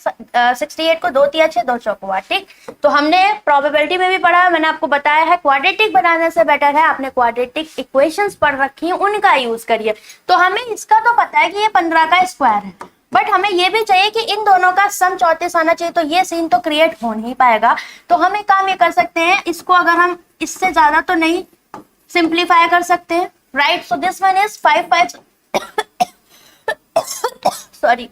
68 को, 2 तिया 6, 2 चौको 8, ठीक। तो हमने प्रोबेबिलिटी में भी पढ़ा, मैंने आपको बताया है क्वाड्रेटिक बनाने से बेटर है आपने क्वाड्रेटिक इक्वेशंस पढ़ रखी है, उनका यूज करिए। तो हमें इसका तो पता है कि ये 15 का स्क्वायर है, बट हमें ये भी चाहिए कि इन दोनों का सम 34 आना चाहिए, तो ये सीन तो क्रिएट हो नहीं पाएगा, तो हम एक काम ये कर सकते हैं, इसको अगर हम इससे ज्यादा तो नहीं सिंप्लीफाई कर सकते हैं, right. So this one is 5 5 sorry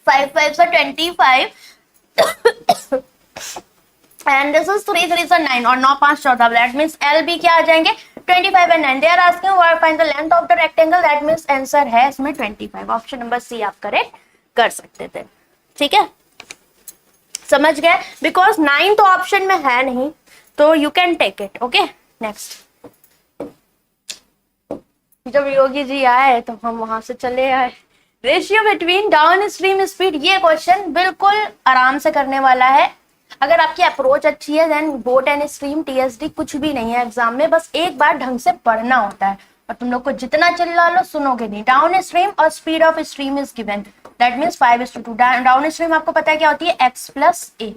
5 5 से 25 एंड दिस इज 3 3 से 9 और 9 5 14, दैट मींस एल बी क्या आ जाएंगे 25 and 9, they are asking what find the length of the rectangle, that means answer है इसमें 25, ऑप्शन नंबर सी आप करेक्ट कर सकते थे, ठीक है, समझ गए, बिकॉज 9 तो ऑप्शन में है नहीं, तो you can take it, okay. Next, जब योगी जी आए तो हम वहां से चले आए, ratio between down stream speed, ये क्वेश्चन बिल्कुल आराम से करने वाला है, अगर आपकी अप्रोच अच्छी है then boat and stream TSD कुछ भी नहीं है एग्जाम में, बस एक बार ढंग से पढ़ना होता है और तुम लोग को जितना चिल्ला लो सुनोगे नहीं। डाउन स्ट्रीम और speed of stream is given, that means 5:2। Down stream आपको पता है क्या होती है, x प्लस ए,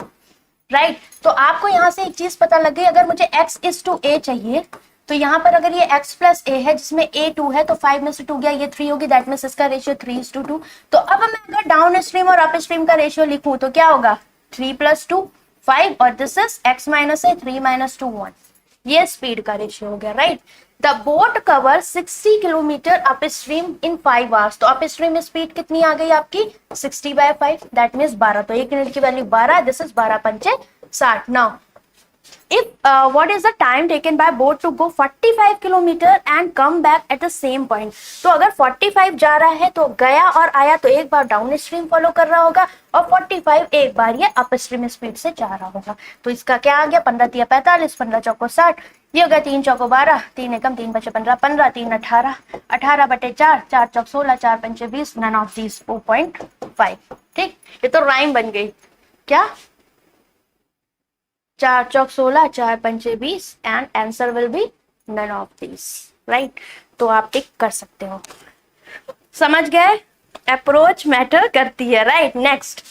राइट। तो आपको यहाँ से एक चीज पता लग गई, अगर मुझे x:a चाहिए तो यहाँ पर अगर ये x प्लस ए है जिसमें a 2 है तो 5 में से 2 गया, ये 3 होगी, दैट मीन्स इसका रेशियो 3:2। तो अब मैं अगर डाउन स्ट्रीम और अप स्ट्रीम का रेशियो लिखूं तो क्या होगा, 3 + 2 5 और दिस इज x - a 3 - 2 1। ये स्पीड का रेशियो हो गया, right. The boat cover 60 kilometre up stream in 5 hours. तो अप स्ट्रीम में स्पीड कितनी आ गई आपकी, 60/5, दैट मीन्स 12। तो 1 मिनट की वैल्यू 12, दिस इज 12 पंचे 60। Now if what is the time taken by boat to go 45 kilometre and come back at the same point। तो अगर 45 जा रहा है तो गया और आया तो एक बार डाउन स्ट्रीम फॉलो कर रहा होगा और 45 एक बार ये अप स्ट्रीम स्पीड से जा रहा होगा। तो इसका क्या आ गया, 15 × 45, 15 × 60, ये हो गया 3 × 12, 3 एकम 3 × 15, 15 × 3 18, 18/4, 4 × 16, 4 × 5 20, none of these 4.5। ठीक, ये तो राइम बन गई क्या, 4 × 16, 4 × 5 20 and answer will be none of this, right. तो आप टिक कर सकते हो, समझ गए, अप्रोच मैटर करती है, राइट। नेक्स्ट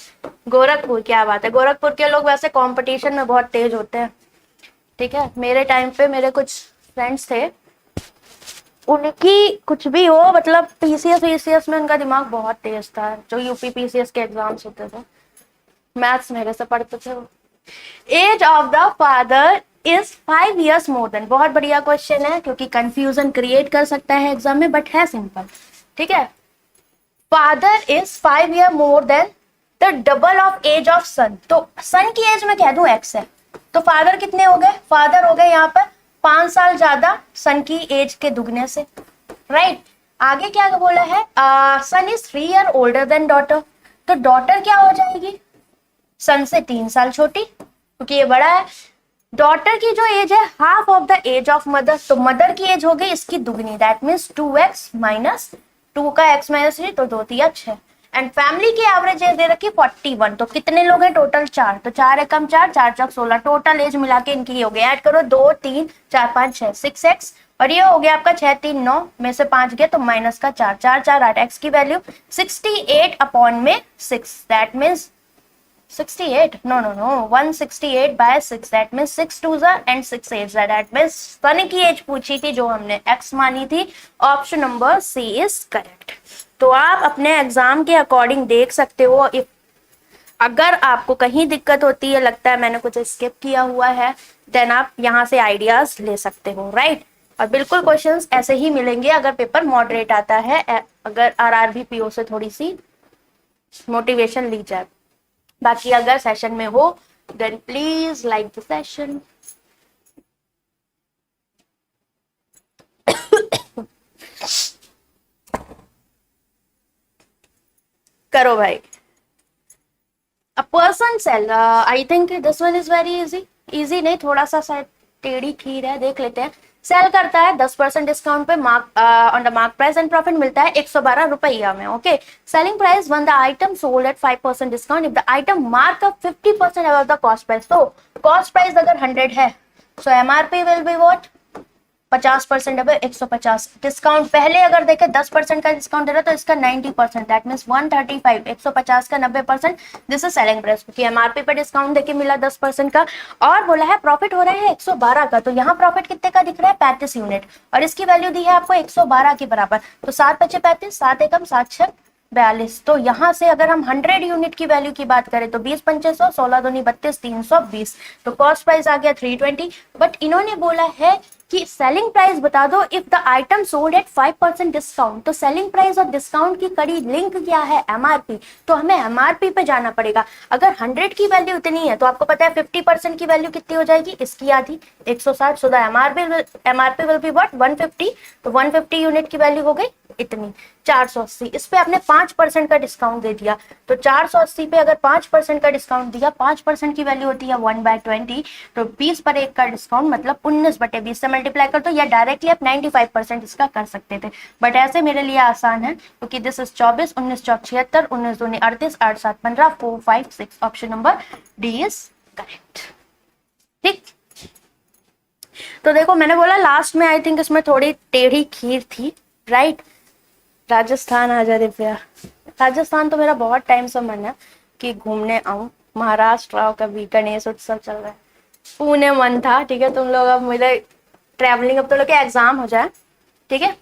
गोरखपुर, क्या बात है, गोरखपुर के लोग वैसे कंपटीशन में बहुत तेज होते हैं, ठीक है। मेरे टाइम पे मेरे कुछ फ्रेंड्स थे, उनकी कुछ भी हो मतलब पीसीएस में उनका दिमाग बहुत तेज था, जो यूपी पीसीएस के एग्जाम्स होते थे, मैथ्स मेरे से पढ़ते थे वो। Age of the father is 5 years more than. बहुत बढ़िया क्वेश्चन है क्योंकि कंफ्यूजन क्रिएट कर सकता है एग्जाम में, बट है सिंपल, ठीक है। Father is 5 year more than the double of age of son. तो सन की एज में कह दूं x है, तो फादर कितने हो गए, फादर हो गए यहाँ पर 5 साल ज्यादा सन की एज के दुगने से, राइट। आगे क्या बोला है, son is 3 year older than daughter. तो डॉटर क्या हो जाएगी, सन से 3 साल छोटी क्योंकि ये बड़ा है। डॉटर की जो एज है half of the age of mother, तो मदर की एज हो गई इसकी दुगनी, दैट मीन्स 2x - 2 का x - 3 तो 2 × 3 = 6। एंड फैमिली की एवरेज एज दे रखी 41। तो कितने लोग हैं टोटल, 4, तो 4 एकम 4, 4 × 16, टोटल एज मिला के इनकी हो गई, ऐड करो 2 3 4 5 6 6x, और ये हो गया आपका 6 3 9 में से 5 गया तो माइनस का 4 4 4 8, x की value 68/6, that means 68, no 168/6, that means 6 2s and 6 8s, that means son की एज पूछी थी जो हमने x मानी थी, option number C is correct. तो आप अपने एग्जाम के अकॉर्डिंग देख सकते हो, इफ अगर आपको कहीं दिक्कत होती है, लगता है मैंने कुछ स्किप किया हुआ है, देन आप यहाँ से आइडियाज ले सकते हो, राइट। और बिल्कुल क्वेश्चंस ऐसे ही मिलेंगे अगर पेपर मॉडरेट आता है, अगर आरआरबी पीओ से थोड़ी सी मोटिवेशन ली जाए। बाकी अगर सेशन में हो then please like the session. करो भाई। A person sell, I think this one is very easy, easy नहीं थोड़ा सा शायद टेढ़ी खीर है, देख लेते हैं। सेल करता है 10% डिस्काउंट पे, mark on the mark price and profit मिलता है 112 रुपया में, okay. Selling price one the item sold at 5% discount if the item mark up 50% above the cost price. तो कॉस्ट प्राइस अगर 100 है सो एमआरपी विल बी व्हाट, 50% अब 150। Discount पहले अगर देखे 10% का डिस्काउंट दे रहा तो इसका 90%, दैट मीन्स 135, 150 का 90%, दिस इज सेलिंग प्राइस क्योंकि एमआरपी पे डिस्काउंट देके मिला 10% का। और बोला है प्रॉफिट हो रहा है 112 का, तो यहाँ प्रॉफिट कितने का दिख रहा है, 35 यूनिट, और इसकी वैल्यू दी है आपको 112 के बराबर। तो 7 × 5 = 35, 7 एकम 7 6 42। तो यहाँ से अगर हम 100 यूनिट की वैल्यू की बात करें तो 20 पंचे 100, 16 दूनी 32, 320। तो कॉस्ट प्राइस आ गया 320। बट इन्होंने बोला है कि सेलिंग प्राइस बता दो if the item sold at 5% discount. तो सेलिंग प्राइस और डिस्काउंट की कड़ी लिंक क्या है, एमआरपी। तो हमें एमआरपी पे जाना पड़ेगा। अगर 100 की वैल्यू इतनी है तो आपको पता है 50% की वैल्यू कितनी हो जाएगी, इसकी आधी 160। So the MRP will be what, 150। तो 150 यूनिट की वैल्यू हो गई इतनी, 480। इस पे आपने 5% का डिस्काउंट दे दिया, तो 480 पे अगर 5% का डिस्काउंट दिया, 5% की वैल्यू होती है 1/20। तो 20 पर 1 का डिस्काउंट मतलब 19/20 से मल्टीप्लाई कर दो, या डायरेक्टली आप 95% इसका कर सकते थे, बट ऐसे मेरे लिए आसान है क्योंकि दिस इज 24, 19 × 4 = 76, 19 दूनी 38, 8 7 15, 4 5 6, option number D is correct. ठीक, तो देखो मैंने बोला लास्ट में आई थिंक इसमें थोड़ी टेढ़ी खीर थी, राइट। राजस्थान आ जा दिव्या। राजस्थान तो मेरा बहुत टाइम से मन है कि घूमने आऊं। महाराष्ट्र आओ कभी, गणेश उत्सव चल रहा है। पुणे मन था, ठीक है। तुम लोग अब मुझे ट्रैवलिंग, अब तो लोग के एग्जाम हो जाए, ठीक है,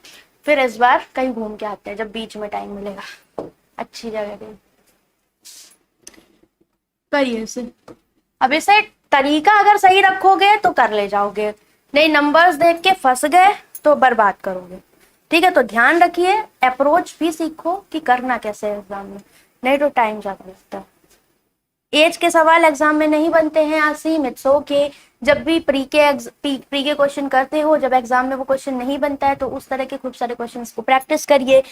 फिर इस बार कहीं घूम के आते हैं जब बीच में टाइम मिलेगा, अच्छी जगह कहीं। करिए इसे, अब इसे तरीका अगर सही रखोगे तो कर ले जाओगे, नहीं नंबर्स देख के फंस गए तो बर्बाद करोगे, ठीक है। तो ध्यान रखिए, अप्रोच भी सीखो कि करना कैसे है एग्जाम में, नहीं तो टाइम ज्यादा लगता है। एज के सवाल एग्जाम में नहीं बनते हैं आसिम, इट्स ओके। जब भी प्री के क्वेश्चन करते हो, जब एग्जाम में वो क्वेश्चन नहीं बनता है तो उस तरह के खूब सारे क्वेश्चंस को प्रैक्टिस करिए।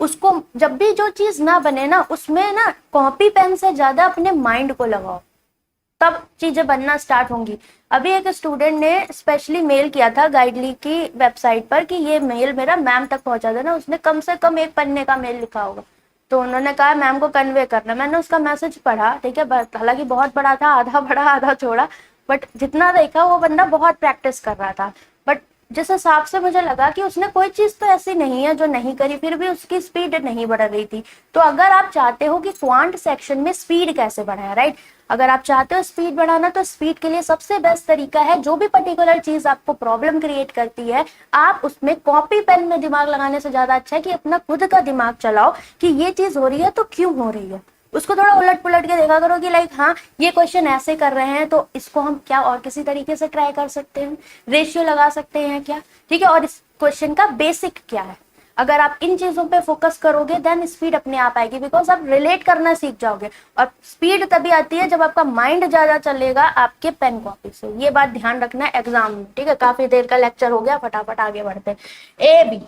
उसको जब भी जो चीज ना बने ना, उसमें ना कॉपी पेन से ज्यादा अपने माइंड को लगाओ, तब चीजें बनना स्टार्ट होंगी। अभी एक स्टूडेंट ने स्पेशली मेल किया था गाइडली की वेबसाइट पर कि ये मेल मेरा मैम तक पहुंचा देना। उसने कम से कम 1 पन्ने का मेल लिखा होगा, तो उन्होंने कहा मैम को कन्वे करना। मैंने उसका मैसेज पढ़ा, ठीक है, हालांकि बहुत बड़ा था, आधा पढ़ा आधा छोड़ा, बट जितना देखा वो बंदा बहुत प्रैक्टिस कर रहा था। बट जिस हिसाब से मुझे लगा कि उसने कोई चीज तो ऐसी नहीं है जो नहीं करी, फिर भी उसकी स्पीड नहीं बढ़ रही थी। तो अगर आप चाहते हो कि क्वांट सेक्शन में स्पीड कैसे बढ़ाए, राइट, अगर आप चाहते हो स्पीड बढ़ाना, तो स्पीड के लिए सबसे बेस्ट तरीका है, जो भी पर्टिकुलर चीज आपको प्रॉब्लम क्रिएट करती है, आप उसमें कॉपी पेन में दिमाग लगाने से ज्यादा अच्छा है कि अपना खुद का दिमाग चलाओ कि ये चीज हो रही है तो क्यों हो रही है। उसको थोड़ा उलट पुलट के देखा करो कि लाइक हाँ ये क्वेश्चन ऐसे कर रहे हैं तो इसको हम क्या और किसी तरीके से ट्राई कर सकते हैं, रेशियो लगा सकते हैं क्या, ठीक है, और इस क्वेश्चन का बेसिक क्या है। अगर आप इन चीजों पे फोकस करोगे देन स्पीड अपने आप आएगी, बिकॉज आप रिलेट करना सीख जाओगे। और स्पीड तभी आती है जब आपका माइंड ज्यादा चलेगा आपके पेन कॉपी से। ये बात ध्यान रखना है एग्जाम में, ठीक है। काफी देर का लेक्चर हो गया, फटाफट आगे बढ़ते हैं। A B,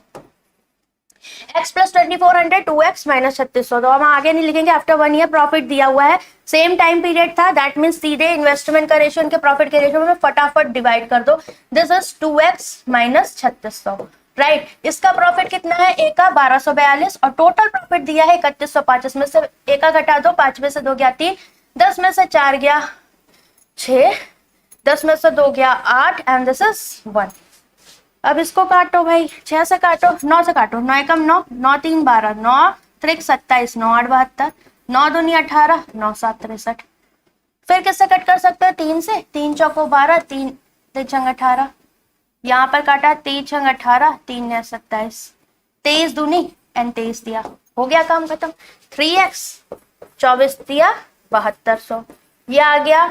x plus 2400 2x minus 3600, तो हम आगे नहीं लिखेंगे। आफ्टर 1 ईयर प्रॉफिट दिया हुआ है, सेम टाइम पीरियड था, दैट मीन सीधे इन्वेस्टमेंट का रेशियो इनके प्रॉफिट के रेशियो में फटाफट डिवाइड कर दो। This is 2x minus 3600, right. इसका प्रॉफिट कितना है, ए का 1242 और टोटल प्रॉफिट दिया है 3105। इसमें से ए का घटा दो, 5 में से 2 गया 3, 10 में से 4 गया 6, 10 में से 2 गया 8 एंड दिस इज 1। अब इसको काटो भाई, 6 से काटो, 9 से काटो, 9 एकम 9, 9 3 12, 9 त्रिक 27, 9 8 72, 9 दूनी 18, 9 7 63। फिर किससे कट कर सकते हो, 3 से, 3 चौको 12, 3 3 18, यहाँ पर काटा 3 6 18, 3 9 27, 23 दूनी एंड 23 दिया, हो गया काम खत्म। 3x 24 दिया 7200, ये आ गया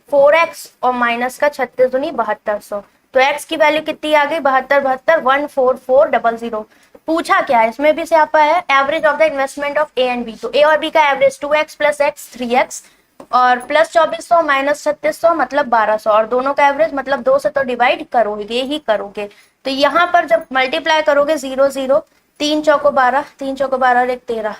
4x और माइनस का 36 दूनी 7200, तो x की वैल्यू कितनी आ गई, 72 72 14400। पूछा क्या है इसमें भी से आपका है average of the investment of A and B, तो ए और बी का average 2x plus x 3x और प्लस 2400 माइनस 3600 मतलब 1200, और दोनों का एवरेज मतलब 2 से तो डिवाइड करोगे ही करोगे। तो यहाँ पर जब मल्टीप्लाई करोगे 0 0, 3 चौको 12, 3 चौको 12 और 1 13,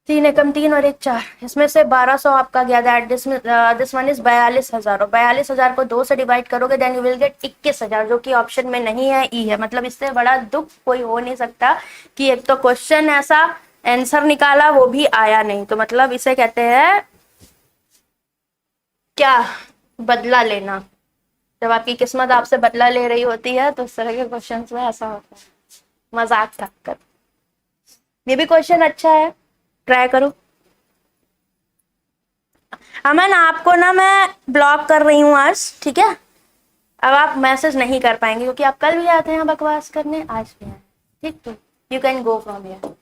3 एकम 3 और 1 4, इसमें से 1200 आपका गया, दैट दिस वन इज 42,000, और 42,000 को 2 से डिवाइड करोगे देन यू विल गेट 21,000, जो कि ऑप्शन में नहीं है, ई है। मतलब इससे बड़ा दुख कोई हो नहीं सकता कि एक तो क्वेश्चन ऐसा आंसर निकाला वो भी आया नहीं, तो मतलब इसे कहते हैं क्या, बदला लेना। जब आपकी किस्मत आपसे बदला ले रही होती है तो इस तरह के क्वेश्चंस में ऐसा होता है, मजाक था कर। ये भी क्वेश्चन अच्छा है, ट्राई करो। अमन आपको ना मैं ब्लॉक कर रही हूँ आज, ठीक है। अब आप मैसेज नहीं कर पाएंगे क्योंकि आप कल भी आते हैं बकवास करने, आज भी आए, ठीक। तो you can go from here.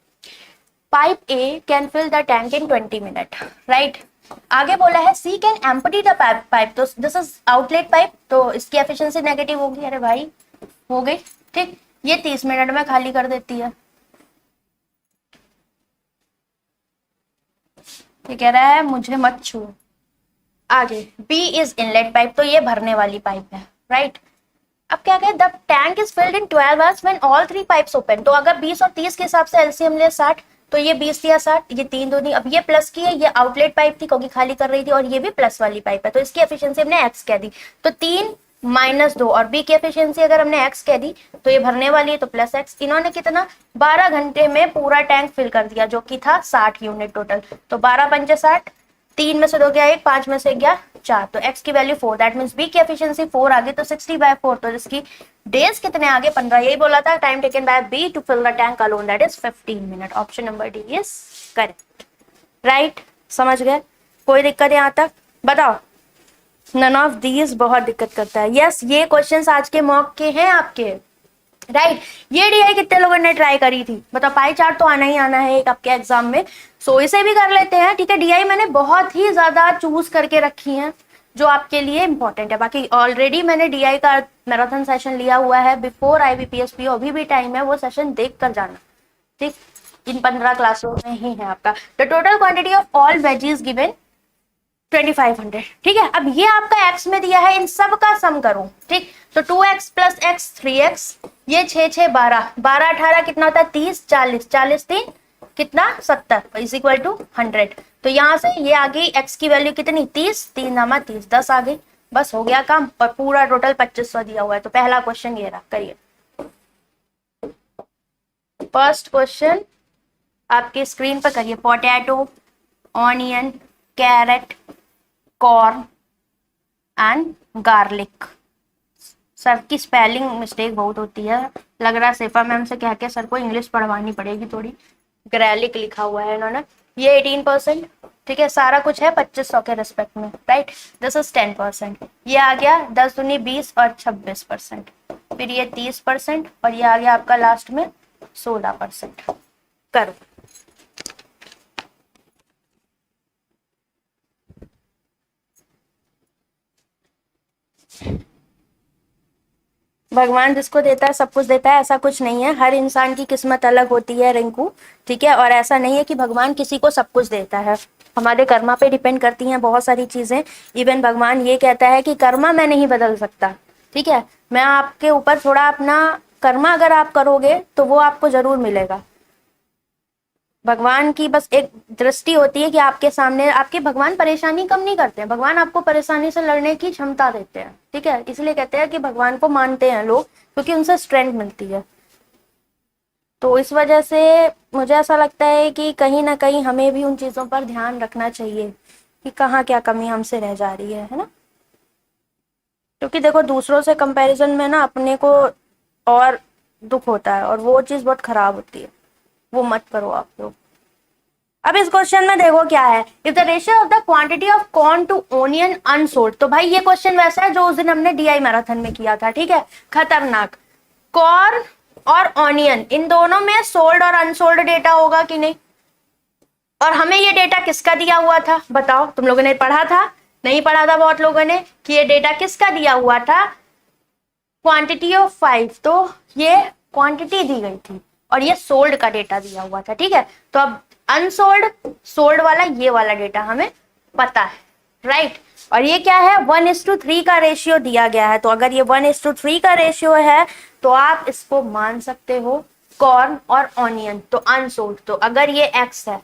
Pipe A can fill the tank in 20 minute, right. आगे बोला है C can empty the pipe, तो दिस इज आउटलेट पाइप, तो इसकी एफिशिएंसी नेगेटिव होगी। अरे भाई हो गई, ठीक। ये 30 मिनट में खाली कर देती है। ये कह रहा है मुझे मत छू। आगे बी इज इनलेट पाइप, तो ये भरने वाली पाइप है, राइट। अब क्या कहे, the tank is filled in 12 hours when all 3 pipes open, तो अगर 20 और 30 के हिसाब से एलसीएम ले 60, तो ये 20 दिया 60, ये 3 दूनी, अब ये प्लस की है, ये आउटलेट पाइप थी क्योंकि खाली कर रही थी, और ये भी प्लस वाली पाइप है, तो इसकी एफिशिएंसी हमने x कह दी, तो 3 माइनस 2, और बी की एफिशिएंसी अगर हमने x कह दी तो ये भरने वाली है तो प्लस x। इन्होंने कितना 12 घंटे में पूरा टैंक फिल कर दिया, जो कि था 60 यूनिट टोटल, तो 12 पंचे 60, 3 में से 2 गया 1, 5 में से गया 4, तो x की वैल्यू 4, दैट मीन्स b की एफिशिएंसी 4 आ गई, तो 60/4, तो इसकी डेज कितने आगे 15, यही बोला था। Time taken by b to fill the tank alone, that is 15 minute. Option number D is correct, right. समझ गए? कोई दिक्कत यहाँ तक? बताओ। नन ऑफ दीज बहुत दिक्कत करता है। यस, ये क्वेश्चंस आज के मॉक के हैं आपके, राइट। ये डीआई कितने लोगों ने ट्राई करी थी? बताओ। पाई चार्ट तो आना ही आना है एक आपके एग्जाम में, सो इसे भी कर लेते हैं, ठीक है। डीआई मैंने बहुत ही ज्यादा चूज करके रखी है जो आपके लिए इंपॉर्टेंट है। बाकी ऑलरेडी मैंने डीआई का मैराथन सेशन लिया हुआ है बिफोर आईबीपीएस, अभी भी टाइम है, वो सेशन देख कर जाना, ठीक। इन 15 क्लासों में ही है आपका। The total quantity of all veggies given 2500, ठीक है। अब ये आपका x में दिया है, इन सब का सम करो, ठीक। तो 2x प्लस x 3x, ये 6 6 12, 12 18 कितना होता है 30, 40 40 3 कितना 70 इज इक्वल टू 100। तो यहाँ से ये आ गई x की वैल्यू कितनी 30, 3 दामा 30, 10 आ गई। बस हो गया काम, और पूरा टोटल 2500 दिया हुआ है। तो पहला क्वेश्चन ये रहा, करिए। फर्स्ट क्वेश्चन आपकी स्क्रीन पर करिए। Potato, onion, carrot, corn and garlic. Sir की स्पेलिंग मिस्टेक बहुत होती है, लग रहा है सेफा मैम से कह के सर को इंग्लिश पढ़वानी पड़ेगी थोड़ी। ग्रैलिक लिखा हुआ है इन्होंने। ये 18%, ठीक है। सारा कुछ है 2500 के रिस्पेक्ट में, राइट। This is 10%। ये आ गया 10 दूनी 20 और 26%। फिर ये 30% और ये आ गया आपका लास्ट में 16%। करो। भगवान जिसको देता है सब कुछ देता है, ऐसा कुछ नहीं है। हर इंसान की किस्मत अलग होती है रिंकू, ठीक है। और ऐसा नहीं है कि भगवान किसी को सब कुछ देता है, हमारे कर्मा पे डिपेंड करती हैं बहुत सारी चीजें। इवन भगवान ये कहता है कि कर्मा मैं नहीं बदल सकता, ठीक है। मैं आपके ऊपर थोड़ा अपना कर्मा अगर आप करोगे तो वो आपको जरूर मिलेगा। भगवान की बस एक दृष्टि होती है कि आपके सामने, आपके भगवान परेशानी कम नहीं करते हैं, भगवान आपको परेशानी से लड़ने की क्षमता देते हैं, ठीक है। इसलिए कहते हैं कि भगवान को मानते हैं लोग, क्योंकि उनसे स्ट्रेंथ मिलती है। तो इस वजह से मुझे ऐसा लगता है कि कहीं ना कहीं हमें भी उन चीजों पर ध्यान रखना चाहिए कि कहाँ क्या कमी हमसे रह जा रही है ना। क्योंकि देखो, दूसरों से कंपैरिजन में ना अपने को और दुख होता है, और वो चीज बहुत खराब होती है, वो मत करो आप लोग। अब इस क्वेश्चन में देखो क्या है। If the ratio of the quantity of corn to onion unsold, तो भाई ये क्वेश्चन वैसा है जो उस दिन हमने डीआई मैराथन में किया था, ठीक है। खतरनाक। कॉर्न और ऑनियन, इन दोनों में सोल्ड और अनसोल्ड डेटा होगा कि नहीं? और हमें ये डेटा किसका दिया हुआ था बताओ? तुम लोगों ने पढ़ा था? नहीं पढ़ा था बहुत लोगों ने, कि ये डेटा किसका दिया हुआ था? क्वांटिटी ऑफ 5, तो ये क्वांटिटी दी गई थी और ये सोल्ड का डेटा दिया हुआ था, ठीक है। तो अब अनसोल्ड, सोल्ड वाला, ये वाला डेटा हमें पता है, राइट। और ये क्या है? 1:3 का रेशियो दिया गया है। तो अगर ये 1:3 का रेशियो है तो आप इसको मान सकते हो कॉर्न और ऑनियन तो अनसोल्ड। तो अगर ये x है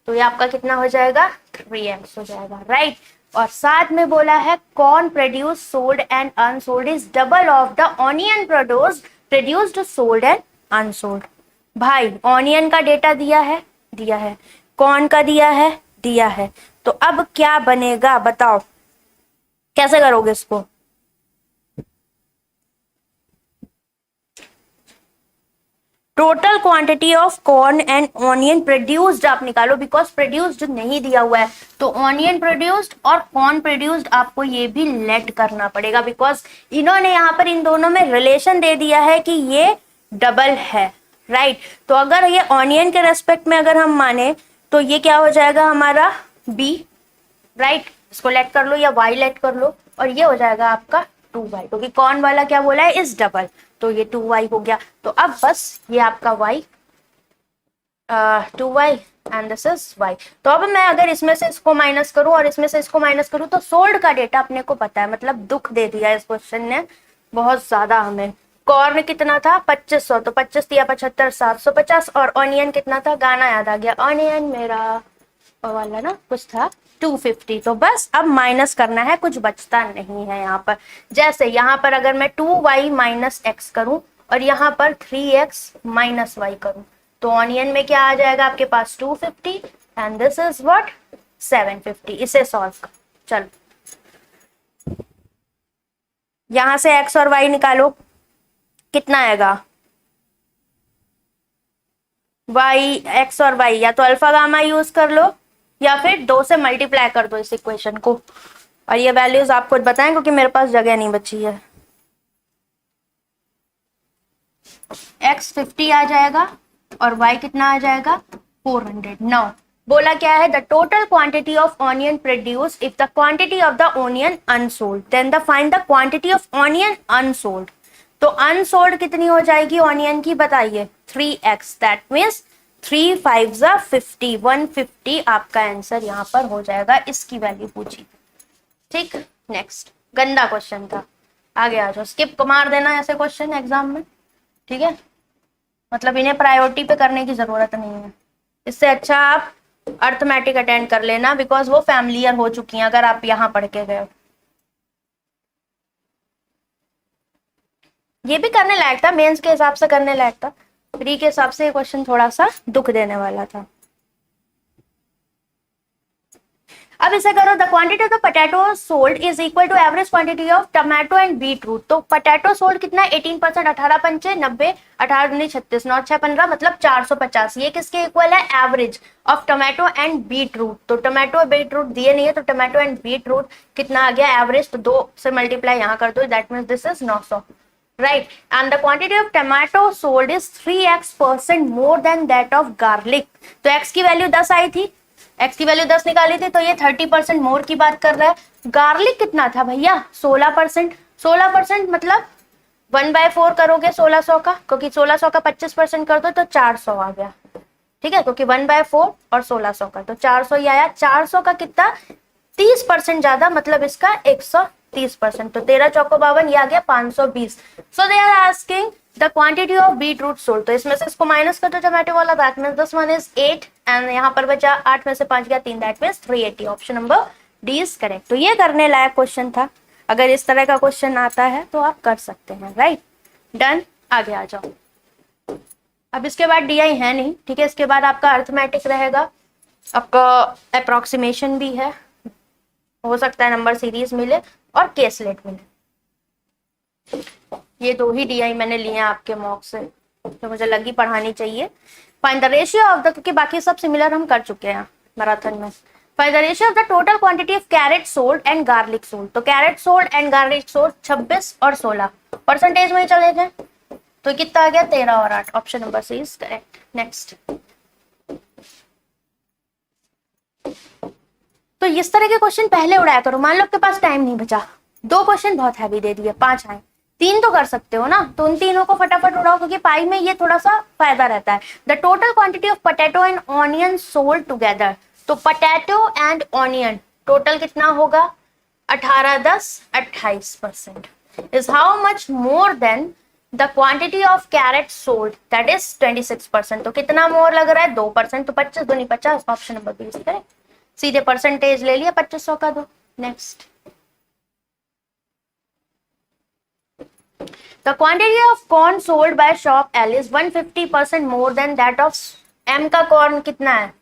तो ये आपका कितना हो जाएगा? 3x हो जाएगा, राइट। और साथ में बोला है corn produce sold and unsold is double of the onion produced sold and unsold. भाई ऑनियन का डेटा दिया है, दिया है। कॉर्न का दिया है, दिया है। तो अब क्या बनेगा बताओ? कैसे करोगे इसको? Total quantity of corn and onion produced आप निकालो, बिकॉज प्रोड्यूस्ड नहीं दिया हुआ है। तो ऑनियन प्रोड्यूस्ड और कॉर्न प्रोड्यूस्ड आपको ये भी लेट करना पड़ेगा, बिकॉज इन्होंने यहाँ पर इन दोनों में रिलेशन दे दिया है कि ये डबल है, राइट। तो अगर ये ऑनियन के रेस्पेक्ट में अगर हम माने तो ये क्या हो जाएगा हमारा? B, right. इसको लेट कर लो या वाई लेट कर लो, और ये हो जाएगा आपका 2y, क्योंकि कॉर्न वाला क्या बोला है? इज डबल, तो ये 2y हो गया। तो अब बस ये आपका y, 2y and this is y। तो अब मैं अगर इसमें से इसको माइनस करूं और इसमें से इसको माइनस करूं तो सोल्ड का डेटा अपने को पता है, मतलब दुख दे दिया इस क्वेश्चन ने बहुत ज्यादा हमें। कॉर्न कितना था? 2500, तो 25 दिया 75, 750। और ऑनियन कितना था? गाना याद आ गया, ऑनियन मेरा वाला ना कुछ था, 250। तो बस अब माइनस करना है, कुछ बचता नहीं है यहाँ पर। जैसे यहाँ पर अगर मैं 2y माइनस x करूं और यहाँ पर 3x माइनस y करूं, तो ऑनियन में क्या आ जाएगा आपके पास? 250 एंड दिस इज व्हाट? 750। इसे सॉल्व कर, चलो यहां से x और y निकालो, कितना आएगा y, x और y, या तो अल्फा गामा यूज कर लो या फिर 2 से मल्टीप्लाई कर दो इस इक्वेशन को, और ये वैल्यूज आप खुद बताएं क्योंकि मेरे पास जगह नहीं बची है। x 50 आ जाएगा और y कितना आ जाएगा 400। नाउ बोला क्या है, the total quantity of onion produce if the quantity of the onion unsold then the find the quantity of onion unsold. तो अनसोल्ड कितनी हो जाएगी ऑनियन की बताइए 3x, दैट मीन्स 3 5 50, 150 आपका आंसर यहाँ पर हो जाएगा, इसकी वैल्यू पूछी। ठीक, नेक्स्ट गंदा क्वेश्चन था, आगे आ जाओ, स्किप मार देना ऐसे क्वेश्चन एग्जाम में, ठीक है, मतलब इन्हें प्रायोरिटी पे करने की जरूरत नहीं है। इससे अच्छा आप अर्थमेटिक अटेंड कर लेना बिकॉज वो फैमिलियर हो चुकी हैं अगर आप यहां पढ़ के गए। ये भी करने लायक था, मेंस के हिसाब से करने लायक था, प्री के हिसाब से ये क्वेश्चन थोड़ा सा दुख देने वाला था। अब इसे करो, the quantity of the potato sold is equal to average quantity of tomato and beetroot. तो पोटैटो सोल्ड कितना 18%, 18 पंचे 90, 18 दूनी 36, 9 6 15 मतलब 450। ये किसके इक्वल है average of tomato and beetroot. तो टमाटो बीट रूट दिए नहीं है तो टमाटो एंड बीट रूट कितना आ गया एवरेज, तो 2 से मल्टीप्लाई यहाँ कर दो, that means this is 900 right. And the quantity of tomato sold is 3x% more than that of garlic. तो x की वैल्यू 10 आई थी, x की वैल्यू 10 निकाली थी, तो ये 30% मोर की बात कर रहा है। गार्लिक कितना था भैया 16%, 16% मतलब 1/4 करोगे 1600 का, क्योंकि 1600 का 25% कर दो तो 400 आ गया, ठीक है, क्योंकि 1/4 और 1600 का तो 400 ही आया। 400 का कितना 30% ज्यादा, मतलब इसका 130%, तो 13 चौको 52, ये आ गया 520। So they are asking the quantity of beet root sold. तो इसमें से इसको माइनस कर दो टोमेटो वाला, that means this one is 8 and यहाँ पर बचा 8 में से 5 गया 3, that means 380। Option number D is correct. तो ये करने लायक क्वेश्चन था, अगर इस तरह का क्वेश्चन आता है तो आप कर सकते हैं, राइट डन। आगे आ जाओ, अब इसके बाद डीआई है नहीं, ठीक है, इसके बाद आपका अर्थमेटिक रहेगा, आपका अप्रोक्सीमेशन भी है, हो सकता है नंबर सीरीज मिले और केसलेट मिले। ये 2 ही डीआई मैंने लिए हैं आपके मॉक से, तो मुझे लगी पढ़ानी चाहिए। Find the ratio of the, क्योंकि बाकी सब सिमिलर हम कर चुके हैं मैराथन में। Find the ratio of the total quantity of carrot sold and garlic sold. तो carrot sold and garlic sold 26 और 16 परसेंटेज में ही चले थे, तो कितना आ गया 13 और 8। Option number C is correct. Next, तो इस तरह के क्वेश्चन पहले उड़ाया करो, मान लो आपके पास टाइम नहीं बचा, 2 क्वेश्चन बहुत हैवी दे दिए, 5 आए, 3 तो कर सकते हो ना, तो उन तीनों को फटाफट उड़ाओ क्योंकि पाई में ये थोड़ा सा फायदा रहता है। The total quantity of potato and onion sold together. तो पोटैटो एंड ऑनियन टोटल कितना होगा 18 10 28% is how much more than the quantity of carrot sold that is 26%। तो कितना मोर लग रहा है 2%, तो 25 दूनी 50। Option number B is correct, सीधे परसेंटेज ले लिया 2500 का दो। नेक्स्ट, the quantity of corn sold by shop L is 150% more than that of M. का कॉर्न कितना है,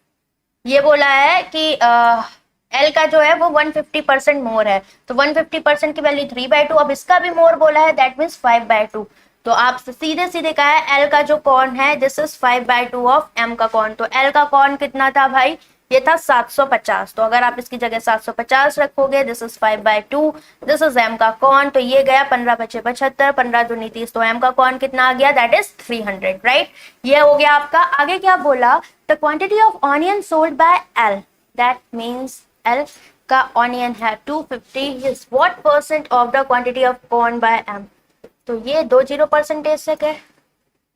ये बोला है कि एल का जो है वो 150% मोर है, तो 150% की वैल्यू 3/2। अब इसका भी मोर बोला है, दैट मीन्स 5/2। तो आप सीधे सीधे कहा है एल का जो कॉर्न है दिस इज 5/2 ऑफ एम का कॉर्न। तो एल का कॉर्न कितना था भाई, ये था 750, तो अगर आप इसकी जगह 750 रखोगे this is 5/2, this is M का कॉर्न, तो ये गया 15 5 75, 15 दूनी 30, तो एम का कॉर्न कितना आ गया दैट इज 300 राइट। ये हो गया आपका। आगे क्या बोला, the quantity of onion sold by L, that means L का ऑनियन है 250 is what percent of the quantity of corn by M. तो ये 20% से क्या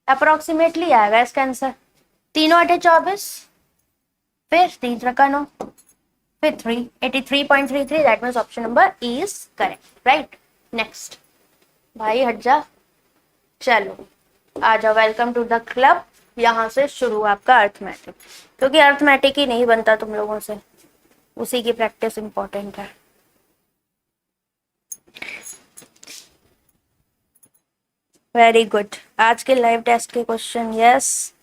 अप्रोक्सीमेटली आएगा इसका आंसर। 3 8 24, फिर 3 रखा 9, फिर 3 83.33, that means option number E is correct right. Next भाई हट जा, चलो आ जाओ, वेलकम टू द क्लब। यहाँ से शुरू आपका अर्थमेटिक, क्योंकि अर्थमेटिक ही नहीं बनता तुम लोगों से, उसी की प्रैक्टिस इंपॉर्टेंट है। वेरी गुड, आज के लाइव टेस्ट के question, yes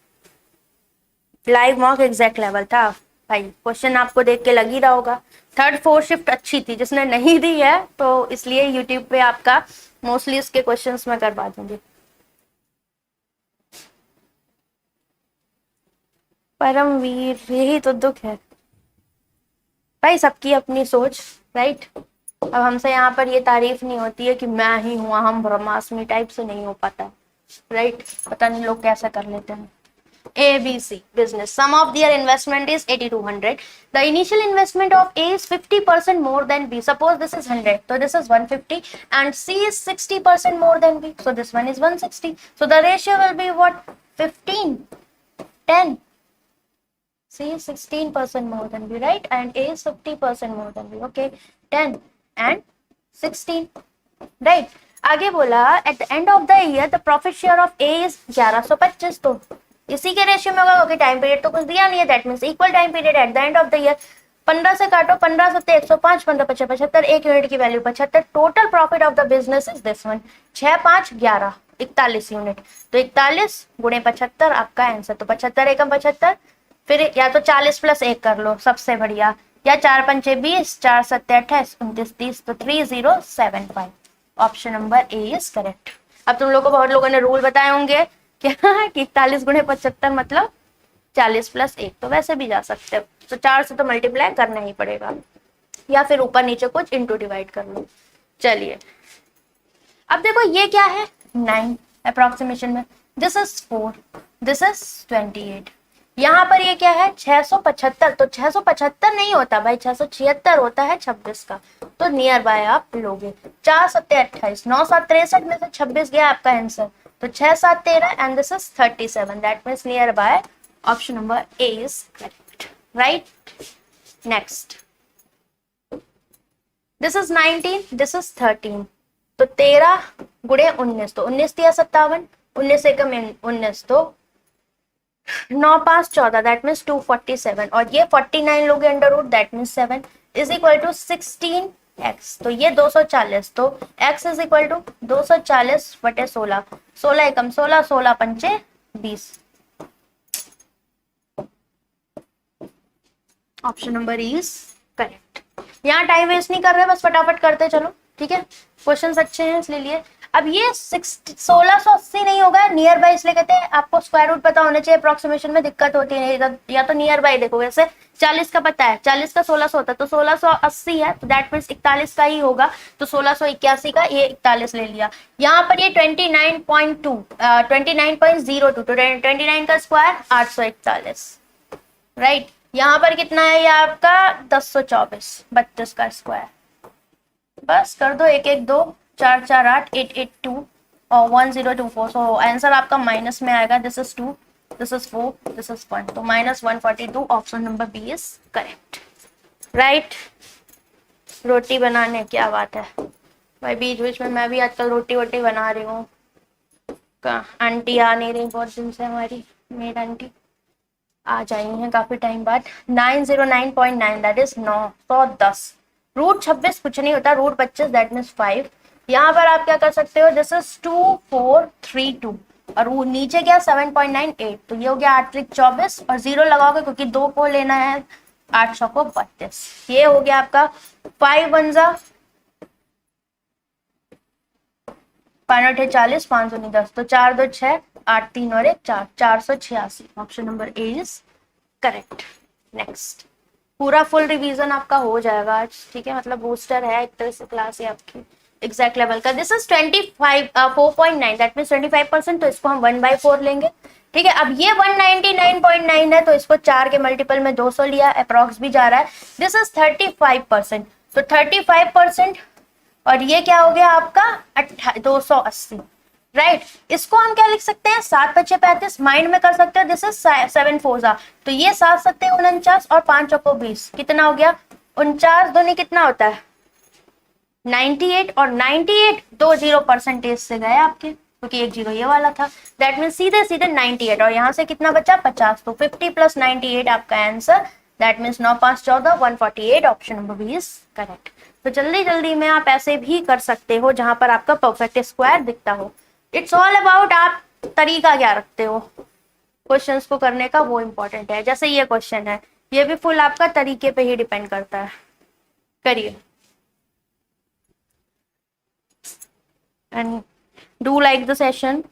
live mock exact level था, भाई क्वेश्चन आपको देख के लग ही रहा होगा। थर्ड फोर्थ शिफ्ट अच्छी थी, जिसने नहीं दी है तो इसलिए यूट्यूब पे आपका मोस्टली उसके क्वेश्चंस मैं करवा दूंगी। परमवीर, यही तो दुख है भाई, सबकी अपनी सोच, राइट। अब हमसे यहाँ पर ये तारीफ नहीं होती है कि मैं ही हूँ हम ब्रह्मास्मि टाइप से नहीं हो पाता, राइट। पता नहीं लोग कैसे कर लेते हैं। ABC business. Sum of their investment is 8200. The initial investment of A is 50% more than B. Suppose this is 100, so this is 150, and C is 60% more than B. So this one is 160. So the ratio will be what? 15, 10. C is 16% more than B, right? And A is 50% more than B. Okay, 10 and 16, right? आगे बोला at the end of the year the profit share of A is 1125. तो इसी के ratio में होगा क्योंकि time period तो कुछ दिया नहीं है, that means equal time period at the end of the year. 15 से काटो, 15 सत्ते 105, 15 पचे 75, एक यूनिट की value 75। Total profit of the business is this one, 6 5 11 41 unit. तो 41 गुणे 75 आपका आंसर। तो 75 एकम 75, फिर या तो 40 प्लस 1 कर लो, सबसे बढ़िया, या 4 पंचे 20, 4 सत्ते 28, 29 30, तो 3075। Option number A is correct. अब तुम लोगों को बहुत लोगों ने रूल बताए होंगे क्या कि 41 गुणे 75 मतलब 40 प्लस 1, तो वैसे भी जा सकते हो। तो 4 से तो मल्टीप्लाई करना ही पड़ेगा, या फिर ऊपर नीचे कुछ इंटू डिवाइड कर लो। चलिए अब देखो ये क्या है, 9 अप्रोक्सीमेशन में, दिस इज 4, दिस इज 28। यहाँ पर ये क्या है 675, तो 675 नहीं होता भाई, 676 होता है 26 का। तो नियर बाय आप लोगे 4 सत्ते 28, 9 7 63 में से 26 गया आपका आंसर। तो 6 7 13 and this is 37, that means near by option number A is correct, right. Next, this is 19, this is 13। तो 13 गुणे 19, तो 19 दिया 57, 19 से कम 19, तो 9 5 14, दैट मीन्स 247, और ये 49 लोगे under root, that means 7 is equal to 16x। तो ये 240, तो x इज इक्वल टू 240 बटे 16, 16 एकम 16, 16 पंचे 20। Option number is correct. यहाँ टाइम वेस्ट नहीं कर रहे, बस फटाफट करते चलो, ठीक है। क्वेश्चंस अच्छे हैं इसलिए लिए। अब ये 1680 नहीं होगा, नियर बाय इसलिए कहते हैं आपको स्क्वायर रूट पता होना चाहिए, अप्रोक्सीमेशन में दिक्कत होती है, या तो नियर बाय देखो, वैसे 40 का पता है, 40 का 1600 होता है, तो 1680 है, तो दैट मीन्स 41 का ही होगा, तो 1681 का ये 41 ले लिया। यहाँ पर ये 29.2 29.02, तो 29 का स्क्वायर 841, राइट। यहाँ पर कितना है ये आपका 1024, 32 का स्क्वायर, बस कर दो 1 1 2 4 4 8 8 8 2 और 1024। सो आंसर आपका माइनस में आएगा, this is 2, this is 4, this is 1, तो -142, option number B is correct, right. रोटी बनाने, क्या बात है भाई, बीच बीच में मैं भी आजकल रोटी वोटी बना रही हूँ। आंटी आ नहीं रही बहुत दिन से, हमारी मेड आंटी आ जाई हैं काफी टाइम बाद। 909.9, दैट इज 910। रूट 26 कुछ नहीं होता, रूट 25 दैट मीन्स 5। यहाँ पर आप क्या कर सकते हो, दिस इज 2432, और वो नीचे क्या 7.98, तो ये हो गया 8 3 24, और 0 लगाओगे क्योंकि 2 को लेना है, 8 6 को 32। ये हो गया आपका 5 1 जा 5 8 40, 5 2 10, तो 4 2 6 8 3 और 1 4, 486। Option number A is correct. Next, पूरा फुल रिवीजन आपका हो जाएगा आज, ठीक है, मतलब बूस्टर है एक तरह से क्लास है आपकी एग्जैक्ट लेवल का। दिस इज 4.9, दैट मीन्स 25%, तो इसको हम 1/4 लेंगे, ठीक है। अब ये 199.9 है, तो इसको 4 के मल्टीपल में 200 लिया, अप्रॉक्स भी जा रहा है। दिस इज 35%, तो 35%, और ये क्या हो गया आपका 280, राइट। इसको हम क्या लिख सकते हैं, 7 5 35, माइंड में कर सकते हैं, दिस इज 7 4 तो ये 7 7 49, और 5 चौको 20, कितना हो गया 49 दूनी कितना होता है 98, और 98 2 0% से गए आपके, क्योंकि एक 0 ये वाला था, दैट मीन सीधे सीधे 98, और यहाँ से कितना बचा 50, तो 50 + 98 आपका answer, that means 9 5 14 148, option number B is correct. तो जल्दी जल्दी में आप ऐसे भी कर सकते हो जहां पर आपका परफेक्ट स्क्वायर दिखता हो। इट्स ऑल अबाउट आप तरीका क्या रखते हो क्वेश्चंस को करने का, वो इंपॉर्टेंट है। जैसे ये क्वेश्चन है ये भी फुल आपका तरीके पे ही डिपेंड करता है। करिए and do like the session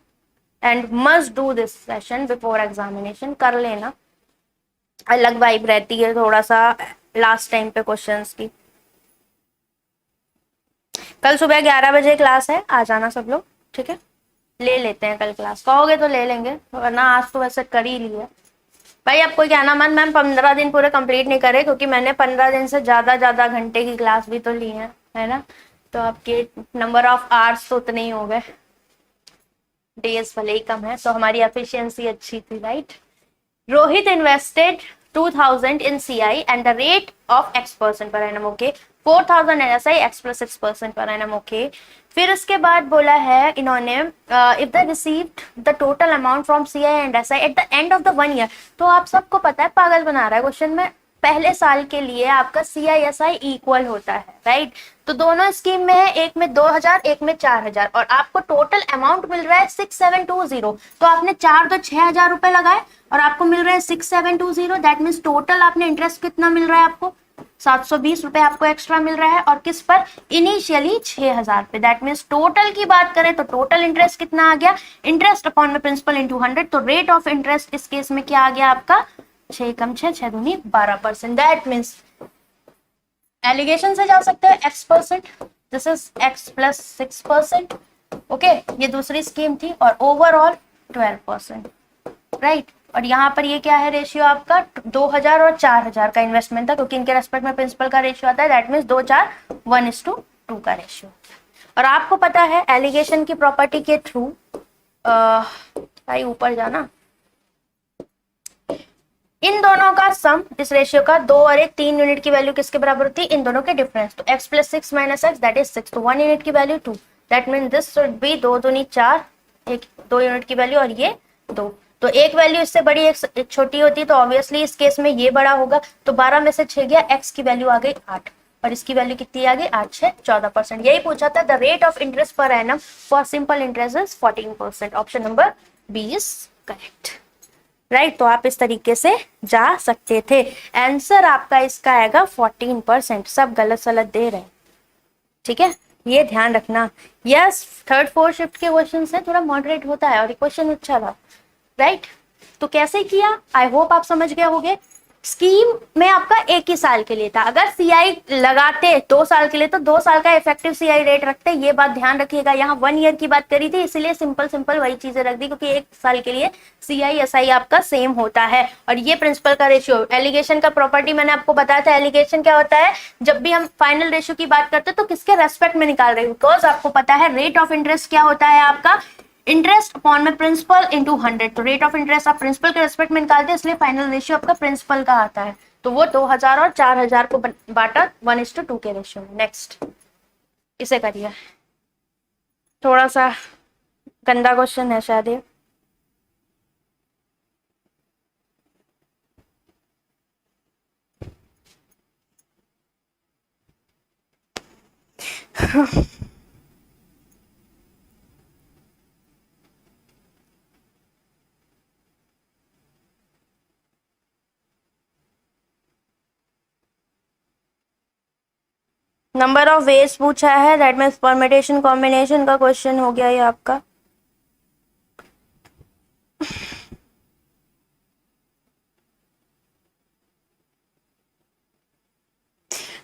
and must do this session before examination. कर लेना, अलग वाइब रहती है थोड़ा सा लास्ट टाइम पे क्वेश्चंस की। कल सुबह 11 बजे क्लास है, आ जाना सब लोग, ठीक है। ले लेते हैं कल क्लास, कहोगे तो ले लेंगे, वरना आज तो वैसे कर ही लिया। भाई आपको क्या ना मन, मैम 15 दिन पूरे कंप्लीट नहीं करे, क्योंकि मैंने 15 दिन से ज्यादा घंटे की क्लास भी तो ली है ना, तो आपके नंबर ऑफ आवर्स तो उतने ही हो गए, डेज भले ही कम है, तो हमारी एफिशिएंसी अच्छी थी, right. Rohit invested 2000 in CI and the rate of X% per annum, okay. 4000 NSI X plus 6% per annum, okay. फिर उसके बाद बोला है इन्होंने if they received the total amount from CI and SI at the end of the 1 year, तो आप सबको पता है पागल बना रहा है क्वेश्चन में, पहले साल के लिए आपका CI/SI इक्वल होता है, राइट। तो दोनों स्कीम में है, एक में 2000 एक में 4000, और आपको टोटल अमाउंट मिल रहा है 6720, तो आपने 4 तो 6000 रुपए लगाए और आपको मिल रहा है 6720, दैट मीन्स टोटल आपने इंटरेस्ट कितना मिल रहा है आपको 720 रुपए आपको एक्स्ट्रा मिल रहा है, और किस पर, इनिशियली 6000 पे। दैट मीन्स टोटल की बात करें तो टोटल इंटरेस्ट कितना आ गया, इंटरेस्ट अपॉन में प्रिंसिपल इंटू 100, तो रेट ऑफ इंटरेस्ट इस केस में क्या आ गया आपका 6 कम 6 6 दूनी 12%। दैट मीन्स एलिगेशन से जा सकते हैं x%, this is x plus 6%, okay. ये दूसरी स्कीम थी, और ओवरऑल 12%, राइट। और यहाँ पर ये क्या है रेशियो आपका 2000 और 4000 का इन्वेस्टमेंट था, क्योंकि इनके रेस्पेक्ट में प्रिंसिपल का रेशियो आता है, दैट मीन्स 2 4 1:2 का रेशियो। और आपको पता है एलिगेशन की प्रॉपर्टी के थ्रू, भाई ऊपर जाना, इन दोनों का सम, इस रेशियो का 2 और 1 3 यूनिट की वैल्यू किसके बराबर होती है, इन दोनों के डिफरेंस, तो x plus 6 minus x that is 6, तो 1 यूनिट की value 2, that mean this should be 2 दूनी 4, एक 2 यूनिट की वैल्यू, और ये 2, तो एक वैल्यू इससे बड़ी एक छोटी होती है, तो ऑब्वियसली इस केस में ये बड़ा होगा, तो 12 में से 6 गया, x की वैल्यू आ गई 8, और इसकी वैल्यू कितनी आ गई 8 6 14%। यही पूछा था, the rate of interest per annum for simple interest is 14%, option number B is correct, right. तो आप इस तरीके से जा सकते थे, आंसर आपका इसका आएगा 14%, सब गलत सलत दे रहे हैं, ठीक है, ये ध्यान रखना। यस, थर्ड फोर्थ शिफ्ट के क्वेश्चन से थोड़ा मॉडरेट होता है, और क्वेश्चन अच्छा था, राइट। तो कैसे किया, आई होप आप समझ गए होंगे। स्कीम में आपका एक ही साल के लिए था, अगर सीआई लगाते 2 साल के लिए तो 2 साल का इफेक्टिव सीआई रेट रखते, ये बात ध्यान रखिएगा। यहाँ 1 ईयर की बात करी थी, इसलिए सिंपल वही चीजें रख दी, क्योंकि 1 साल के लिए सीआई एसआई आपका सेम होता है। और ये प्रिंसिपल का रेशियो, एलिगेशन का प्रॉपर्टी मैंने आपको बताया था, एलिगेशन क्या होता है, जब भी हम फाइनल रेशियो की बात करते हैं तो किसके रेस्पेक्ट में निकाल रहे हैं, बिकॉज आपको पता है रेट ऑफ इंटरेस्ट क्या होता है आपका, इंटरेस्ट अपॉन में प्रिंसिपल इंटू 100, तो रेट ऑफ इंटरेस्ट आप प्रिंसिपल के रेस्पेक्ट में निकालते हैं, इसलिए फाइनल रेशियो आपका प्रिंसिपल का आता है, तो वो 2000 और 4000 को बांटा 1:2 के रेशियो में। नेक्स्ट इसे करिए, थोड़ा सा गंदा क्वेश्चन है शायद ये। नंबर ऑफ वेज पूछा है, दैट मीन्स परमिटेशन कॉम्बिनेशन का क्वेश्चन हो गया ये आपका।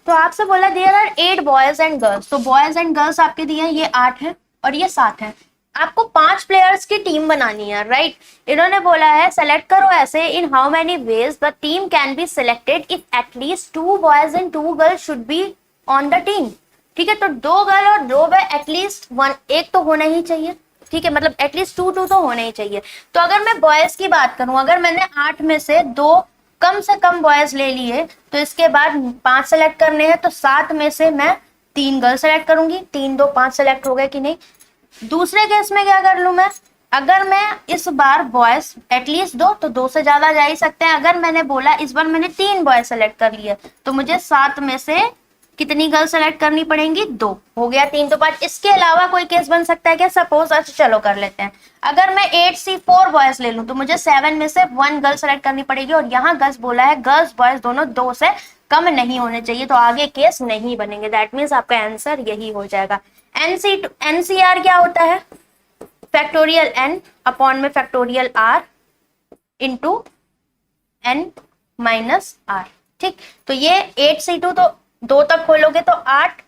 तो आपसे बोला there are 8 boys and girls, तो बॉयज एंड गर्ल्स आपके दिए हैं, ये 8 है और ये 7 है, आपको 5 प्लेयर्स की टीम बनानी है, राइट। इन्होंने बोला है सेलेक्ट करो ऐसे, in how many ways the team can be selected if at least 2 boys and 2 girls should be on the team, ठीक है। तो 2 गर्ल और 2 बॉय एटलीस्ट 1 एक तो होना ही चाहिए, ठीक है, मतलब एटलीस्ट 2 2 तो होना ही चाहिए। तो अगर मैं बॉयज की बात करूं, अगर मैंने 8 में से 2 कम से कम बॉयज ले लिए, तो इसके बाद 5 सेलेक्ट करने हैं, तो 7 में से मैं 3 गर्ल सेलेक्ट करूंगी, 3 2 5 सेलेक्ट हो गए कि नहीं। दूसरे केस में क्या कर लूं मैं, अगर मैं इस बार बॉयज एटलीस्ट 2, तो 2 से ज्यादा जा ही सकते हैं, अगर मैंने बोला इस बार मैंने 3 बॉयज सेलेक्ट कर लिए, तो मुझे 7 में से कितनी गर्ल सेलेक्ट करनी पड़ेंगी? 2। हो गया 3 तो 5। इसके अलावा कोई केस बन सकता है क्या? सपोज, अच्छा चलो कर लेते हैं, अगर मैं 8C4 बॉयज ले लूं तो मुझे 7 में से 1 गर्ल सेलेक्ट करनी पड़ेगी, और यहाँ गर्ल्स बोला है, गर्ल्स बॉयज दोनों 2 से कम नहीं होने चाहिए, तो आगे केस नहीं बनेंगे। दैट मीन्स आपका आंसर यही हो जाएगा। एनसीआर क्या होता है? फैक्टोरियल एन अपॉन में factorial R into N minus R. ठीक, तो ये 8C2 तो 2 तक खोलोगे तो 8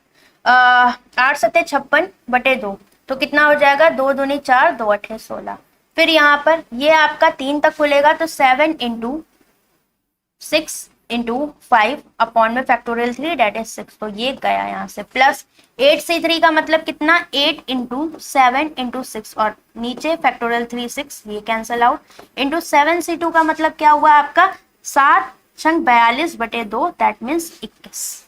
सत्ते 56 बटे 2, तो कितना हो जाएगा? 2 दूनी 4, 2 अठे 16। फिर यहाँ पर ये आपका 3 तक खुलेगा तो 7 इंटू 6 इंटू 5 अपॉन में फैक्टोरियल 3 डेट इज 6, तो ये गया यहाँ से। प्लस 8C3 का मतलब कितना? 8 इंटू 7 इंटू 6, और नीचे फैक्टोरियल 3 6, ये कैंसल आउट, इंटू 7C2 का मतलब क्या हुआ आपका? 7 छंग 42 बटे 2, दैट मीन्स 21।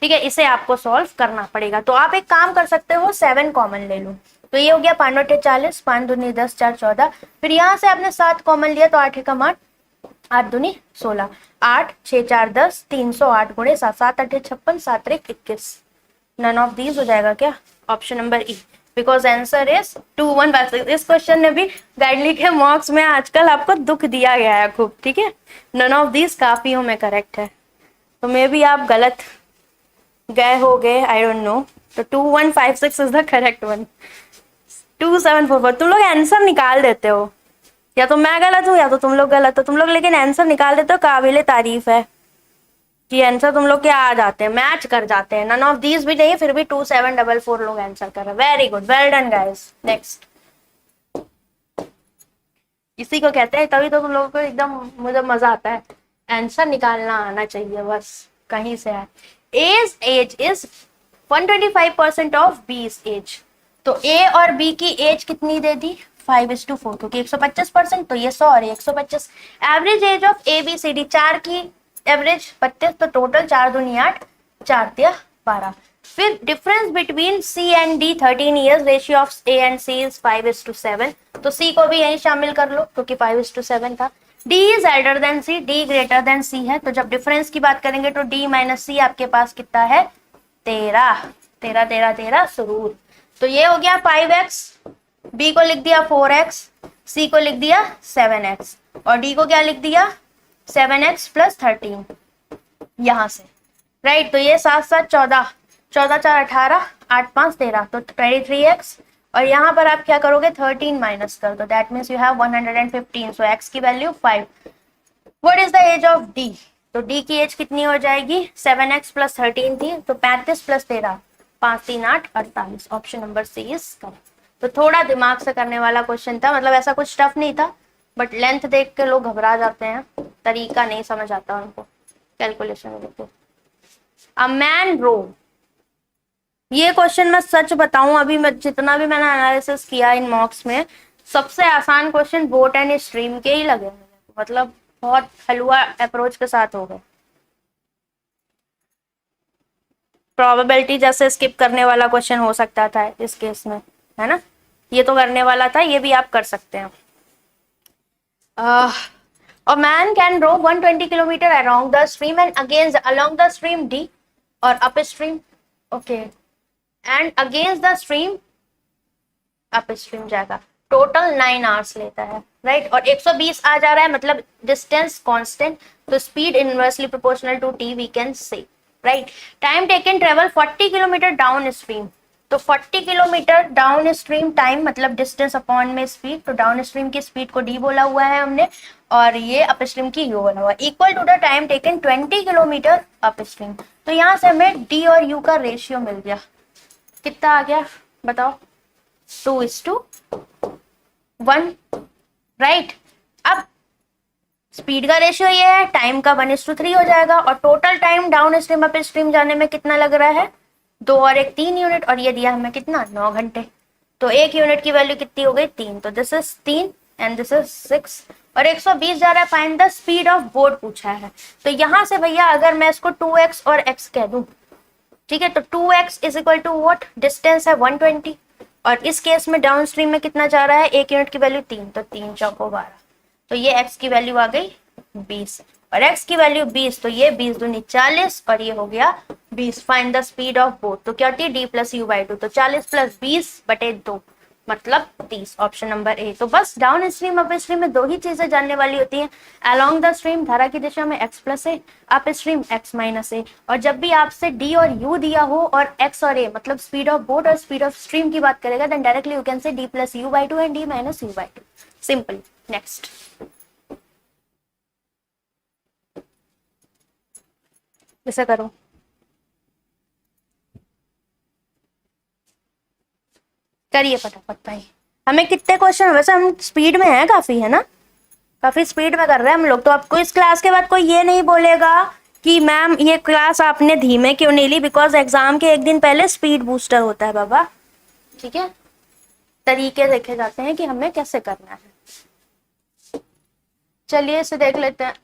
ठीक है, इसे आपको सॉल्व करना पड़ेगा। तो आप एक काम कर सकते हो, 7 कॉमन ले लो, तो ये हो गया 5 अठे 40, 5 दूनी 10, 4 14। फिर यहाँ से आपने 7 कॉमन लिया तो 8 एकम 8, 8 दूनी 16, 8 6 4 10, 308 गुणे 7, 7 अठे 56, 7 एक 21। नन ऑफ दीज हो जाएगा क्या? Option number E, because answer is 2156। इस क्वेश्चन ने भी गाइडली के मार्क्स में आजकल आपको दुख दिया गया है खूब। ठीक है, नन ऑफ दीज काफियों में करेक्ट है, तो मे भी आप गलत गए हो गए, आई डोंट नो। तो 2156 इज द करेक्ट वन। 2744, तुम लोग आंसर निकाल देते हो, या तो मैं गलत हूँ या तो तुम लोग गलत हो, तुम लोग लेकिन आंसर निकाल देते हो, काबिले तारीफ है कि आंसर तुम लोग के आ जाते हैं, मैच कर जाते हैं। नन ऑफ दीज भी नहीं, फिर भी 2744 लोग आंसर कर रहे हैं। Very good, well done guys. Next, इसी को कहते हैं, तभी तो तुम लोगों को एकदम मुझे मजा आता है, आंसर निकालना आना चाहिए बस, कहीं से है। एज इज 125% ऑफ बी's एज, तो ए और बी की एज कितनी दे दी? 5:4, क्योंकि 125%, तो ये 100 और 125। Average age of A B C D, 4 की एवरेज 32, तो टोटल 4 दूनी 8, 4 तिया 12। फिर difference between C and D 13 years, ratio of A and C is 5:7, तो सी को भी यहीं शामिल कर लो क्योंकि 5:7 था। D is elder than C, D greater than C है, तो जब डिफरेंस की बात करेंगे तो डी माइनस सी आपके पास कितना है? 13, 13 13 13 सुरूर। तो ये हो गया 5x, बी को लिख दिया 4x, सी को लिख दिया 7x, और डी को क्या लिख दिया? 7x प्लस 13 यहां से, राइट। तो ये 7 7 14, 14 4 18, 8 5 13, तो 23x, और यहाँ पर आप क्या करोगे? 13 माइनस कर दो, that means you have 115, so x की value 5। What is the age of D? तो डी की एज कितनी हो जाएगी? 7x प्लस 13 थी, तो 35 plus 13, 5 3 8 48। Option number C is correct. तो थोड़ा दिमाग से करने वाला क्वेश्चन था, मतलब ऐसा कुछ टफ नहीं था, बट लेंथ देख के लोग घबरा जाते हैं, तरीका नहीं समझ आता उनको कैलकुलेशन देख। अ मैन रो, ये क्वेश्चन मैं सच बताऊं, अभी मैं जितना भी मैंने एनालिसिस किया इन मॉक्स में, सबसे आसान क्वेश्चन बोट एंड स्ट्रीम के ही लगे मुझे, मतलब बहुत हलवा अप्रोच के साथ हो गए। प्रोबेबिलिटी जैसे स्किप करने वाला क्वेश्चन हो सकता था इस केस में, है ना, ये तो करने वाला था, ये भी आप कर सकते हैं। A man can row 120 kilometer along the stream and along the stream D or upstream, okay, and against the stream upstream जाएगा, टोटल 9 आवर्स लेता है, राइट। और 120 आ जा रहा है, मतलब डिस्टेंस कांस्टेंट, तो speed inversely proportional to T we can say, right. Time taken travel 40 kilometre downstream, तो 40 किलोमीटर डाउन स्ट्रीम टाइम मतलब डिस्टेंस अपॉन में स्पीड, तो डाउन स्ट्रीम की स्पीड को डी बोला हुआ है हमने, और ये अपस्ट्रीम की यू बोला हुआ है, equal to the time taken 20 kilometre upstream. तो यहाँ से हमें डी और यू का रेशियो मिल गया, कितना आ गया बताओ? 2:1, राइट। अब स्पीड का रेशियो ये है, टाइम का 1:3 हो जाएगा, और total time down stream up stream जाने में कितना लग रहा है? 2 और 1 3 यूनिट, और ये दिया हमें कितना? 9 घंटे। तो 1 यूनिट की वैल्यू कितनी हो गई? 3, तो this is 3 and this is 6, और 120 जा रहा है। Find the speed of boat पूछा है, तो यहाँ से भैया अगर मैं इसको 2x और x कह दूं, ठीक है, तो 2x is equal to what? Distance है 120, और इस केस में डाउन स्ट्रीम में कितना जा रहा है? 1 यूनिट की वैल्यू 3, तो 3 चौको 12, तो ये x की वैल्यू आ गई 20। और x की वैल्यू 20, तो ये 20 दूनी 40 और ये हो गया 20। Find the speed of boat, तो क्या होती है d प्लस यू बाई 2, तो 40 प्लस 20/2 मतलब 30, ऑप्शन नंबर ए। तो बस डाउन स्ट्रीम अप स्ट्रीम में दो ही चीजें जानने वाली होती हैं। अलोंग द स्ट्रीम धारा की दिशा में x प्लस ए, अप स्ट्रीम x माइनस ए। और जब भी आपसे d और u दिया हो और x और a मतलब स्पीड ऑफ बोट और स्पीड ऑफ स्ट्रीम की बात करेगा, then directly you can say d plus U by 2 and d minus U by 2, simple. Next इसे करो। करिए फटाफट भाई। हमें कितने क्वेश्चन, वैसे हम स्पीड में है काफी, है ना, काफी स्पीड में कर रहे हैं हम लोग। तो आपको इस क्लास के बाद कोई ये नहीं बोलेगा कि मैम ये क्लास आपने धीमे क्यों नहीं ली, बिकॉज एग्जाम के एक दिन पहले स्पीड बूस्टर होता है बाबा, ठीक है। तरीके देखे जाते हैं कि हमें कैसे करना है। चलिए इसे देख लेते हैं।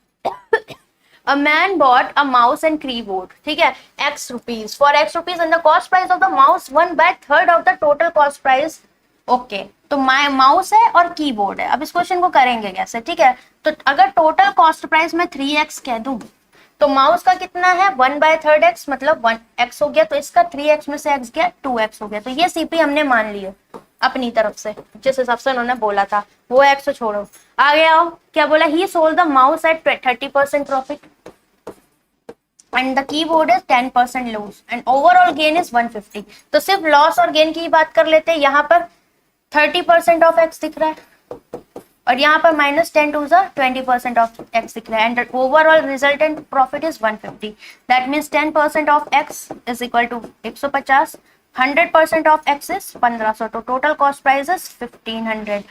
A man bought a mouse and keyboard, ठीक है, x rupees, for x rupees and the cost price of the mouse 1/3 of the total cost price। Okay, तो माउस है और कीबोर्ड है। अब इस क्वेश्चन को करेंगे कैसे, ठीक है। तो अगर टोटल कॉस्ट प्राइस में 3x कह दूं, तो माउस का कितना है 1/3 x मतलब 1x हो गया, तो इसका 3x में से x गया 2x हो गया। तो ये सीपी हमने मान लिया अपनी तरफ से, जिस हिसाब से उन्होंने बोला था, वो x छोड़ो। आगे आओ, क्या बोला, he sold the mouse at 30% profit and the keyboard is 10% loss and overall gain is 150। तो सिर्फ लॉस और गेन की बात कर लेते हैं। यहाँ पर 30% ऑफ x दिख रहा है और यहाँ पर -10 to the 20% ऑफ x दिख रहा है and overall resultant profit is 150। That means 10% of x is equal to 150, 100% of x is 1500, तो टोटल कॉस्ट प्राइस इज 1500।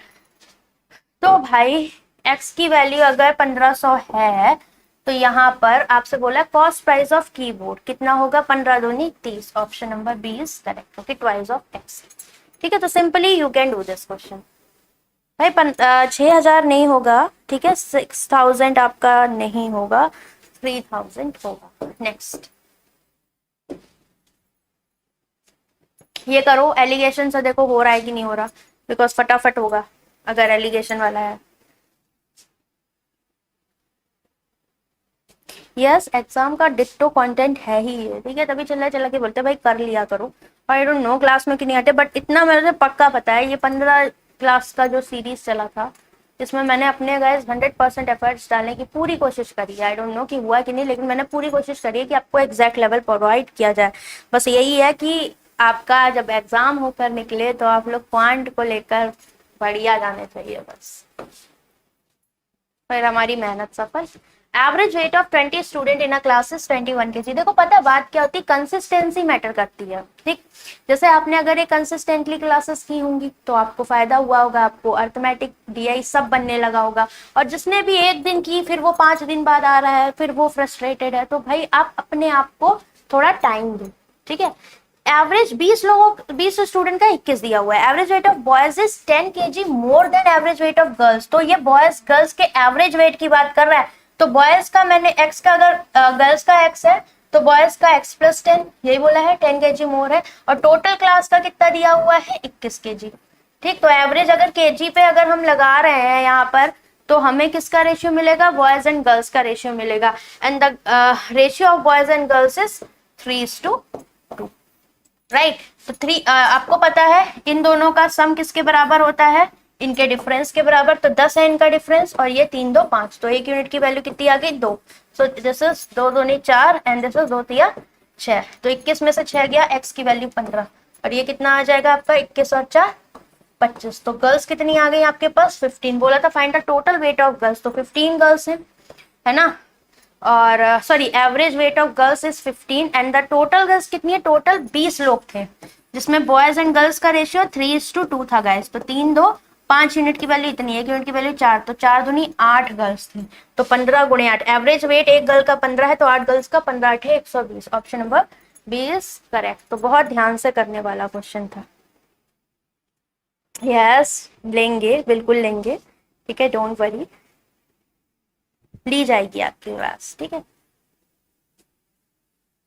तो भाई x की वैल्यू अगर 1500 है, तो यहाँ पर आपसे बोला कॉस्ट प्राइस ऑफ कीबोर्ड कितना होगा, 15 दूनी 30, option number B is correct. Okay, twice of x, ठीक है। तो simply you can do this question. भाई 6000 नहीं होगा, ठीक है, 6000 आपका नहीं होगा, 3000 होगा। नेक्स्ट ये करो, एलिगेशन से देखो हो रहा है कि नहीं हो रहा, बिकॉज फटाफट होगा अगर एलिगेशन वाला है। यस, एग्जाम का डिक्टो कंटेंट है ही ये, ठीक है, तभी चला के बोलते भाई कर लिया करो। और आई डोंट नो क्लास में क्यों नहीं आते, बट इतना मेरे पक्का पता है, ये 15 क्लास का जो सीरीज चला था, इसमें मैंने अपने गाइस 100% एफर्ट्स डालने की पूरी कोशिश करी है। आई डोंट नो कि हुआ कि नहीं, लेकिन मैंने पूरी कोशिश करी है कि आपको एग्जैक्ट लेवल प्रोवाइड किया जाए। बस यही है कि आपका जब एग्जाम होकर निकले तो आप लोग पॉइंट को लेकर बढ़िया जाने चाहिए बस, फिर हमारी मेहनत सफल। Average weight of 20 student in a class is 21 kg। देखो पता है बात क्या होती है, कंसिस्टेंसी मैटर करती है, ठीक। जैसे आपने अगर ये कंसिस्टेंटली क्लासेस की होंगी तो आपको फायदा हुआ होगा, आपको अर्थमेटिक डीआई सब बनने लगा होगा। और जिसने भी एक दिन की फिर वो 5 दिन बाद आ रहा है, फिर वो फ्रस्ट्रेटेड है, तो भाई आप अपने आप को थोड़ा टाइम दो, ठीक है। एवरेज 20 स्टूडेंट का 21 दिया हुआ है। Average weight of boys is 10 kg more than average weight of girls. तो ये बॉयज गर्ल्स के एवरेज वेट की बात कर रहा है, तो बॉयज का मैंने x का, अगर गर्ल्स का x है तो बॉयज का x प्लस 10, यही बोला है, 10 kg मोर है। और टोटल क्लास का कितना दिया हुआ है 21 kg, ठीक। तो एवरेज अगर kg पे अगर हम लगा रहे हैं यहाँ पर, तो हमें किसका रेशियो मिलेगा, बॉयज एंड गर्ल्स का रेशियो मिलेगा। And the ratio of boys and girls is 3:2, right. तो 3 आपको पता है इन दोनों का सम किसके बराबर होता है, इनके डिफरेंस के बराबर। तो 10 है इनका डिफरेंस और ये 3 2 5, तो एक यूनिट की वैल्यू कितनी आ गई 2। सो दिस इज 2 दूनी 4 एंड दिस इज 2 तिया 6। तो 21 में से 6 गया, x की वैल्यू 15 और ये कितना आ जाएगा आपका 21 और 4 25। तो गर्ल्स कितनी आ गई आपके पास 15। बोला था find the total weight of girls, तो 15 गर्ल्स है ना। और sorry, average weight of girls is 15 and the total girls कितनी है, टोटल 20 लोग थे, जिसमें बॉयज एंड गर्ल्स का रेशियो 3:2 था गाइस। तो 3 2 5 यूनिट की वैल्यू इतनी, एक यूनिट की वैल्यू 4, तो 4 दूनी 8 गर्ल्स थी। तो 15 गुणे 8, एवरेज वेट एक गर्ल का 15 है, तो 8 गर्ल्स का 15 8 है 120, option number B is correct. तो बहुत ध्यान से करने वाला क्वेश्चन था। यस, लेंगे, बिल्कुल लेंगे, ठीक है, डोंट वरी, ली जाएगी आपकी क्लास, ठीक है।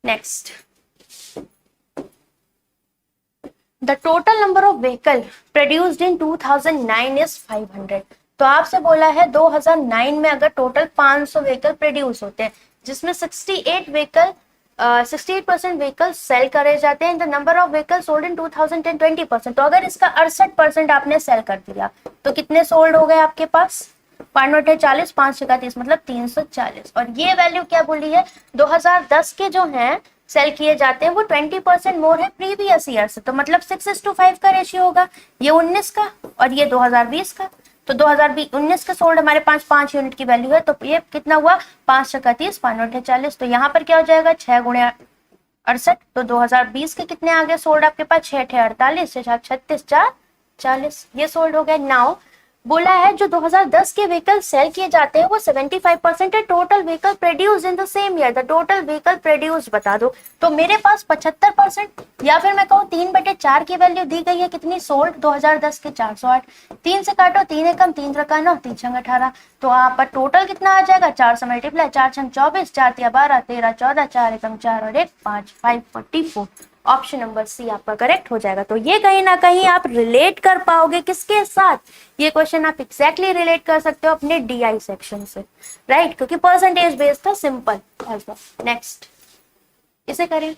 Next, the total number of vehicle produced in 2009 is 500। तो आपसे बोला है 2009 में अगर टोटल 500 व्हीकल प्रोड्यूस होते हैं जिसमें 68% व्हीकल सेल करे जाते हैं, the number of vehicle sold in 2010 20%। तो अगर इसका 68% आपने सेल कर दिया तो कितने सोल्ड हो गए आपके पास? 540, 5 मतलब 340। और ये वैल्यू क्या बोली है? 2010 के जो हैं सेल किए जाते हैं वो 20% मोर है प्रीवियस ईयर से, तो मतलब 6:5 का रेशियो होगा। ये 19 का और ये 2020 का। तो 2019 का सोल्ड हमारे पास 5 यूनिट की वैल्यू है, तो ये कितना हुआ? 5:30, 5:40। तो यहाँ पर क्या हो जाएगा? 6 गुणे 68। तो 2020 के कितने आ गए सोल्ड आपके पास? 6×48, 36, 4 40। ये सोल्ड हो गए। नाउ बोला है जो 2010 के व्हीकल सेल किए जाते हैं वो 75% है total vehicle produce in the same year. The total vehicle produce बता दो। तो मेरे पास 75% या फिर मैं कहूँ 3/4 की वैल्यू दी गई है कितनी? सोल्ड 2010 के 408। 3 से काटो, 3 एकम 3 त्रिका 9, 3 छंग 18। तो आप पर टोटल कितना आ जाएगा? 4 से मल्टीप्लाई, 4 छंग 24, 4 तिया 12, 13 14, 4 एकम 4 और 1 5, 544। ऑप्शन नंबर सी आपका करेक्ट हो जाएगा। तो ये कहीं ना कहीं आप रिलेट कर पाओगे किसके साथ? ये क्वेश्चन आप एग्जैक्टली रिलेट कर सकते हो अपने डीआई सेक्शन से, राइट? क्योंकि परसेंटेज बेस्ड था, सिंपल एज वेल। नेक्स्ट इसे करें,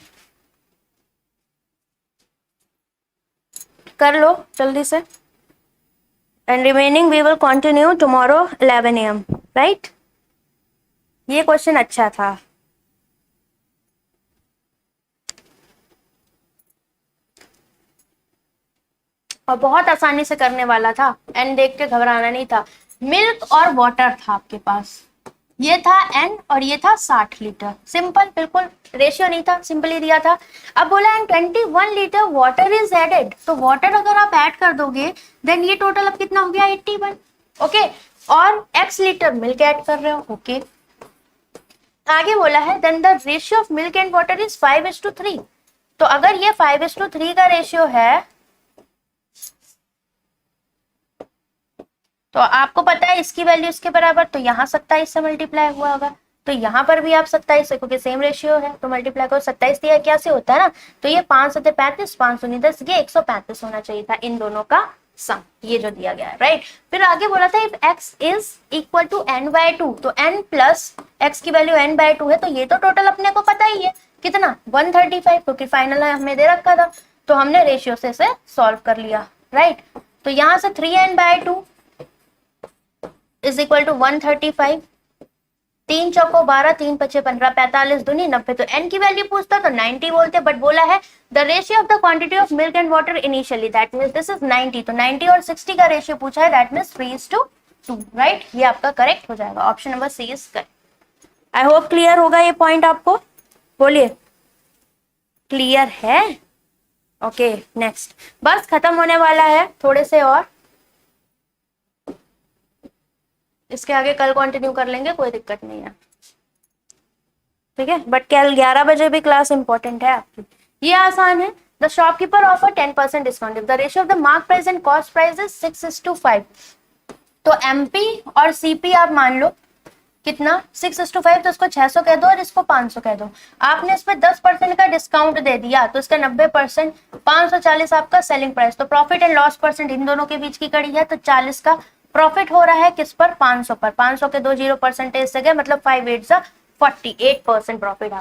कर लो जल्दी से। And remaining we will continue tomorrow 11 AM, right? ये क्वेश्चन अच्छा था। और बहुत आसानी से करने वाला था एन देख के घबराना नहीं था। मिल्क और वाटर था आपके पास, ये था एन और ये था 60 लीटर। सिंपल, बिल्कुल रेशियो नहीं था, सिंपली दिया था। अब बोला and 21 litre water is added. तो वाटर अगर आप ऐड कर दोगे देन ये टोटल अब कितना हो गया? 81। ओके, और x लीटर मिल्क ऐड कर रहे हो। ओके, आगे बोला है then the ratio of milk and water is 5:3। तो अगर ये 5:3 का रेशियो है तो आपको पता है इसकी वैल्यू इसके बराबर, तो यहाँ 27 से मल्टीप्लाई हुआ होगा। तो यहाँ पर भी आप 27 से, क्योंकि सेम रेशियो है तो मल्टीप्लाई करो। 27 दिया क्या से होता है ना, तो ये 5 7 35, 5 9 10, ये 135 होना चाहिए था इन दोनों का सम, ये जो दिया गया है, राइट? फिर आगे बोला था if x is equal to n/2, तो n प्लस x की वैल्यू n/2 है, तो ये तो टोटल अपने को पता ही है कितना? 135, क्योंकि फाइनल हमें दे रखा था, तो हमने रेशियो से इसे सॉल्व कर लिया, राइट? तो यहाँ से 3n/2 इज इक्वल टू 135। 3 चौको 12, 3 पचे 15, 45 दूनी 90। तो n की वैल्यू पूछता तो 90 बोलते, बट बोला है the ratio of the quantity of milk and water initially, that means this is 90। तो 90 और 60 का रेशियो पूछा है, दैट मींस 3:2, राइट? ये आपका करेक्ट हो जाएगा। Option number C is correct. I hope clear होगा ये पॉइंट आपको। बोलिए, क्लियर है? ओके, नेक्स्ट बस खत्म होने वाला है, थोड़े से और, इसके आगे कल कंटिन्यू कर लेंगे, कोई दिक्कत नहीं है, ठीक है? बट कल 11 बजे भी क्लास इंपॉर्टेंट है आपकी। ये आसान है। The shopkeeper offer 10% discount if the ratio of the mark price and cost price is 6:5। तो एमपी और सीपी आप मान लो कितना? 6:5, तो इसको 600 कह दो और इसको 500 कह दो। आपने इस पे 10% का डिस्काउंट दे दिया तो इसका 90%, 540 आपका सेलिंग प्राइस। तो profit and loss percent in दोनों के बीच की कड़ी है, तो 40 का प्रॉफिट हो रहा है किस पर? 500 पर। 500 के 2 0 परसेंटेज से गए, मतलब 5 8 48% प्रॉफिट